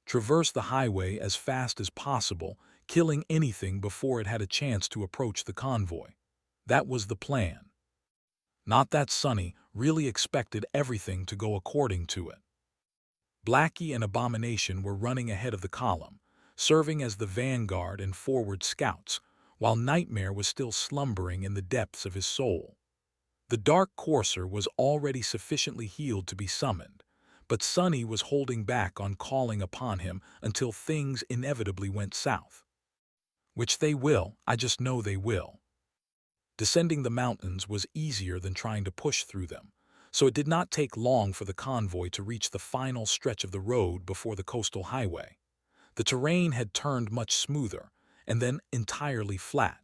Traverse the highway as fast as possible, killing anything before it had a chance to approach the convoy. That was the plan. Not that Sonny really expected everything to go according to it. Blackie and Abomination were running ahead of the column, serving as the vanguard and forward scouts, while Nightmare was still slumbering in the depths of his soul. The Dark Courser was already sufficiently healed to be summoned, but Sonny was holding back on calling upon him until things inevitably went south. Which they will, I just know they will. Descending the mountains was easier than trying to push through them, so it did not take long for the convoy to reach the final stretch of the road before the coastal highway. The terrain had turned much smoother, and then entirely flat.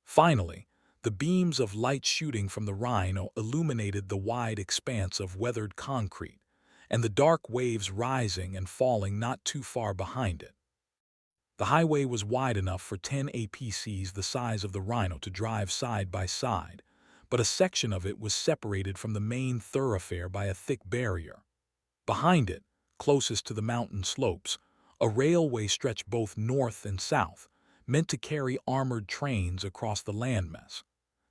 Finally, the beams of light shooting from the rhino illuminated the wide expanse of weathered concrete, and the dark waves rising and falling not too far behind it. The highway was wide enough for 10 APCs the size of the Rhino to drive side by side, but a section of it was separated from the main thoroughfare by a thick barrier. Behind it, closest to the mountain slopes, a railway stretched both north and south, meant to carry armored trains across the landmass.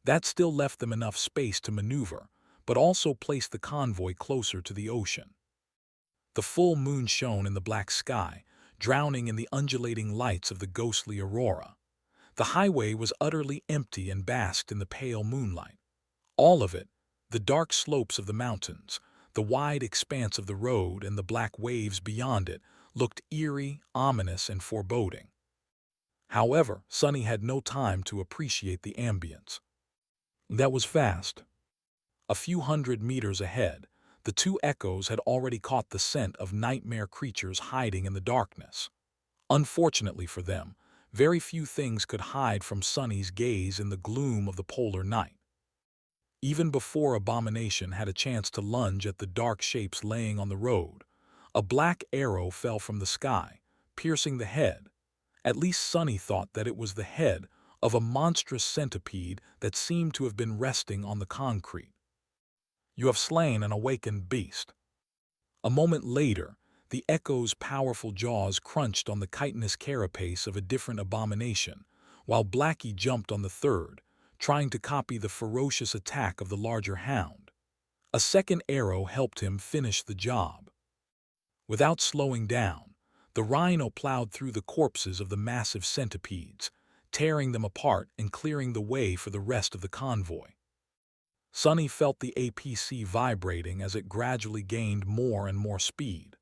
That still left them enough space to maneuver, but also placed the convoy closer to the ocean. The full moon shone in the black sky, drowning in the undulating lights of the ghostly aurora. The highway was utterly empty and basked in the pale moonlight. All of it, the dark slopes of the mountains, the wide expanse of the road, and the black waves beyond it, looked eerie, ominous, and foreboding. However, Sonny had no time to appreciate the ambience. That was fast. A few hundred meters ahead, the two echoes had already caught the scent of nightmare creatures hiding in the darkness. Unfortunately for them, very few things could hide from Sonny's gaze in the gloom of the polar night. Even before Abomination had a chance to lunge at the dark shapes laying on the road, a black arrow fell from the sky, piercing the head. At least Sonny thought that it was the head of a monstrous centipede that seemed to have been resting on the concrete. "You have slain an awakened beast." A moment later, the echo's powerful jaws crunched on the chitinous carapace of a different abomination, while Blackie jumped on the third, trying to copy the ferocious attack of the larger hound. A second arrow helped him finish the job. Without slowing down, the rhino plowed through the corpses of the massive centipedes, tearing them apart and clearing the way for the rest of the convoy. Sonny felt the APC vibrating as it gradually gained more and more speed.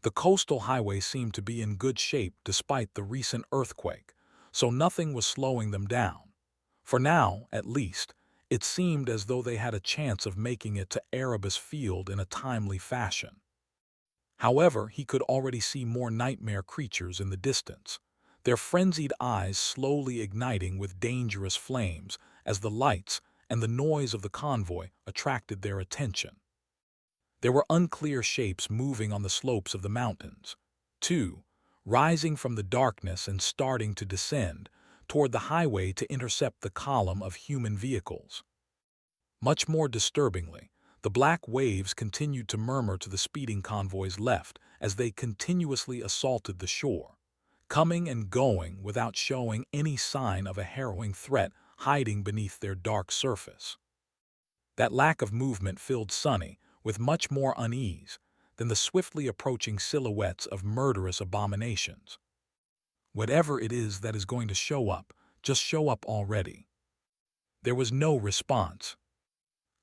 The coastal highway seemed to be in good shape despite the recent earthquake, so nothing was slowing them down. For now, at least, it seemed as though they had a chance of making it to Erebus Field in a timely fashion. However, he could already see more nightmare creatures in the distance, their frenzied eyes slowly igniting with dangerous flames as the lights and the noise of the convoy attracted their attention. There were unclear shapes moving on the slopes of the mountains, too, rising from the darkness and starting to descend toward the highway to intercept the column of human vehicles. Much more disturbingly, the black waves continued to murmur to the speeding convoy's left as they continuously assaulted the shore, coming and going without showing any sign of a harrowing threat hiding beneath their dark surface. That lack of movement filled Sonny with much more unease than the swiftly approaching silhouettes of murderous abominations. Whatever it is that is going to show up, just show up already. There was no response.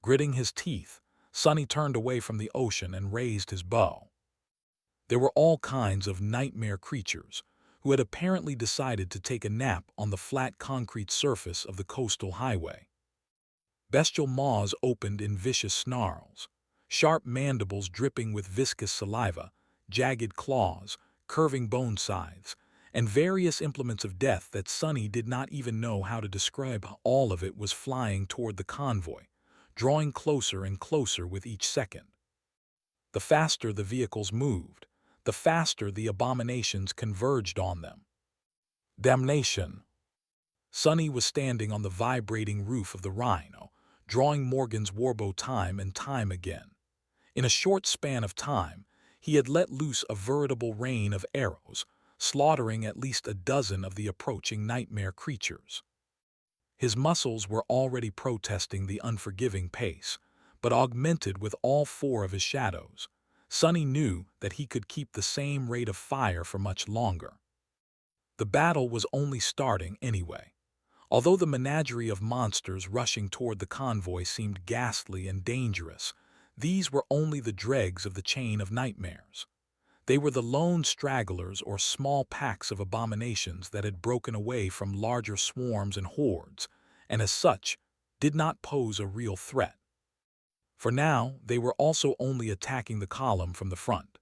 Gritting his teeth, Sonny turned away from the ocean and raised his bow. There were all kinds of nightmare creatures who had apparently decided to take a nap on the flat concrete surface of the coastal highway. Bestial maws opened in vicious snarls, sharp mandibles dripping with viscous saliva, jagged claws, curving bone scythes, and various implements of death that Sonny did not even know how to describe. All of it was flying toward the convoy, drawing closer and closer with each second. The faster the vehicles moved, the faster the abominations converged on them. Damnation! Sonny was standing on the vibrating roof of the Rhino, drawing Morgan's warbow time and time again. In a short span of time, he had let loose a veritable rain of arrows, slaughtering at least a dozen of the approaching nightmare creatures. His muscles were already protesting the unforgiving pace, but augmented with all four of his shadows, Sonny knew that he could keep the same rate of fire for much longer. The battle was only starting anyway. Although the menagerie of monsters rushing toward the convoy seemed ghastly and dangerous, these were only the dregs of the chain of nightmares. They were the lone stragglers or small packs of abominations that had broken away from larger swarms and hordes, and as such, did not pose a real threat. For now, they were also only attacking the column from the front.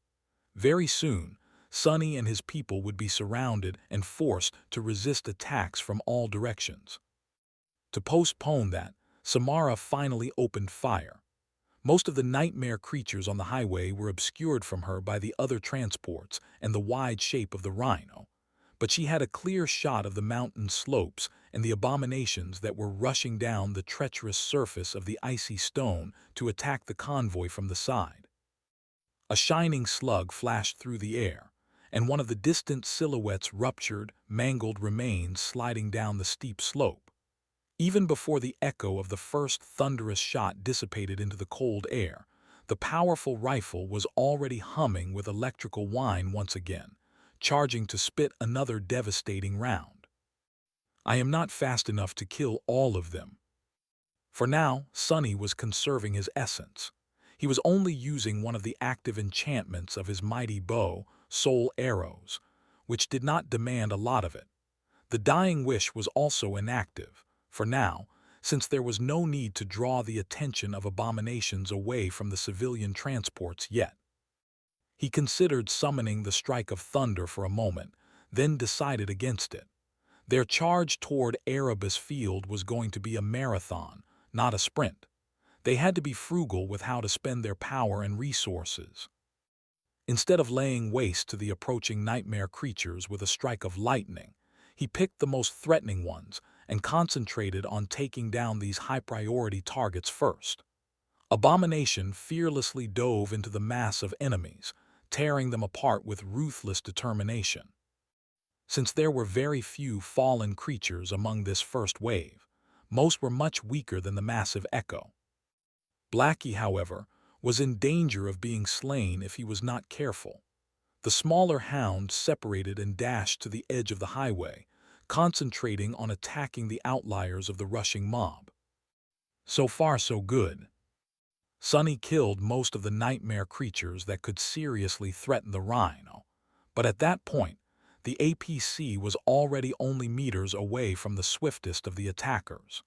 Very soon, Sonny and his people would be surrounded and forced to resist attacks from all directions. To postpone that, Samara finally opened fire. Most of the nightmare creatures on the highway were obscured from her by the other transports and the wide shape of the Rhino, but she had a clear shot of the mountain slopes and the abominations that were rushing down the treacherous surface of the icy stone to attack the convoy from the side. A shining slug flashed through the air, and one of the distant silhouettes ruptured, mangled remains sliding down the steep slope. Even before the echo of the first thunderous shot dissipated into the cold air, the powerful rifle was already humming with electrical whine once again, charging to spit another devastating round. I am not fast enough to kill all of them. For now, Sonny was conserving his essence. He was only using one of the active enchantments of his mighty bow, Soul Arrows, which did not demand a lot of it. The dying wish was also inactive, for now, since there was no need to draw the attention of abominations away from the civilian transports yet. He considered summoning the strike of thunder for a moment, then decided against it. Their charge toward Erebus Field was going to be a marathon, not a sprint. They had to be frugal with how to spend their power and resources. Instead of laying waste to the approaching nightmare creatures with a strike of lightning, he picked the most threatening ones and concentrated on taking down these high-priority targets first. Abomination fearlessly dove into the mass of enemies, tearing them apart with ruthless determination. Since there were very few fallen creatures among this first wave, most were much weaker than the massive Echo. Blackie, however, was in danger of being slain if he was not careful. The smaller hound separated and dashed to the edge of the highway, concentrating on attacking the outliers of the rushing mob. So far, so good. Sonny killed most of the nightmare creatures that could seriously threaten the rhino, but at that point, the APC was already only meters away from the swiftest of the attackers.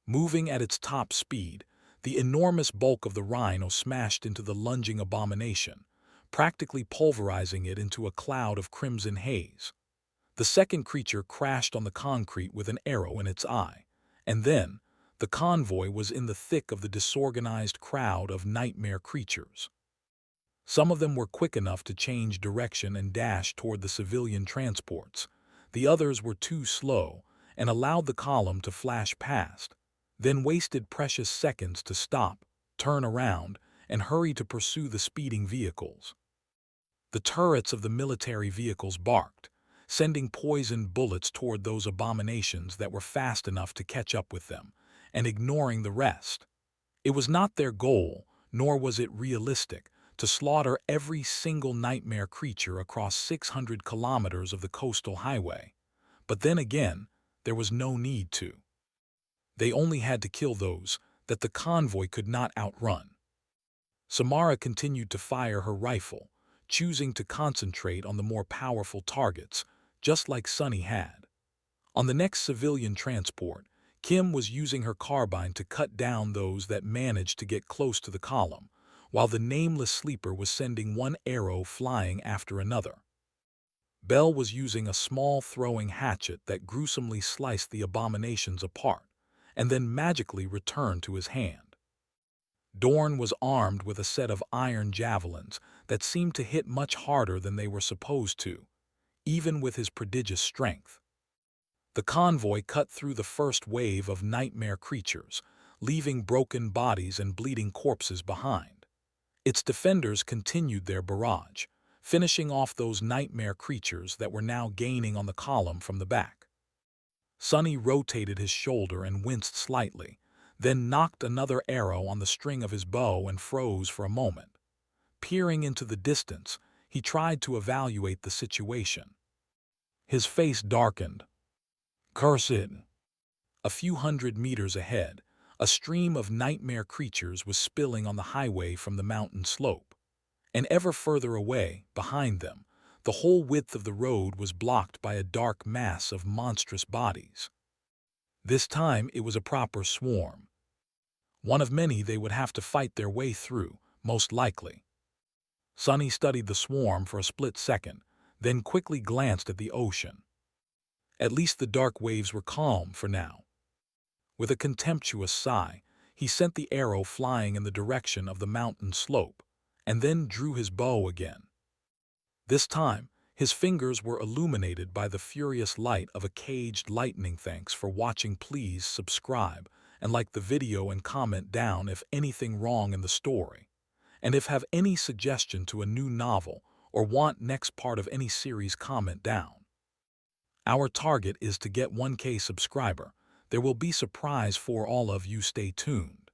Moving at its top speed, the enormous bulk of the rhino smashed into the lunging abomination, practically pulverizing it into a cloud of crimson haze. The second creature crashed on the concrete with an arrow in its eye, and then the convoy was in the thick of the disorganized crowd of nightmare creatures. Some of them were quick enough to change direction and dash toward the civilian transports. The others were too slow and allowed the column to flash past, then wasted precious seconds to stop, turn around, and hurry to pursue the speeding vehicles. The turrets of the military vehicles barked, sending poisoned bullets toward those abominations that were fast enough to catch up with them, and ignoring the rest. It was not their goal, nor was it realistic, to slaughter every single nightmare creature across 600 kilometers of the coastal highway. But then again, there was no need to. They only had to kill those that the convoy could not outrun. Samara continued to fire her rifle, choosing to concentrate on the more powerful targets, just like Sonny had. On the next civilian transport, Kim was using her carbine to cut down those that managed to get close to the column, while the nameless sleeper was sending one arrow flying after another. Bell was using a small throwing hatchet that gruesomely sliced the abominations apart, and then magically returned to his hand. Dorn was armed with a set of iron javelins that seemed to hit much harder than they were supposed to, even with his prodigious strength. The convoy cut through the first wave of nightmare creatures, leaving broken bodies and bleeding corpses behind. Its defenders continued their barrage, finishing off those nightmare creatures that were now gaining on the column from the back. Sonny rotated his shoulder and winced slightly, then knocked another arrow on the string of his bow and froze for a moment. Peering into the distance, he tried to evaluate the situation. His face darkened. Curse it! A few hundred meters ahead, a stream of nightmare creatures was spilling on the highway from the mountain slope. And ever further away, behind them, the whole width of the road was blocked by a dark mass of monstrous bodies. This time it was a proper swarm. One of many they would have to fight their way through, most likely. Sonny studied the swarm for a split second, then quickly glanced at the ocean. At least the dark waves were calm for now. With a contemptuous sigh, he sent the arrow flying in the direction of the mountain slope, and then drew his bow again. This time, His fingers were illuminated by the furious light of a caged lightning. Thanks for watching. Please subscribe and like the video and comment down if anything wrong in the story. And if have any suggestion to a new novel or want next part of any series, comment down. Our target is to get 1K subscriber. There will be surprise for all of you. Stay tuned.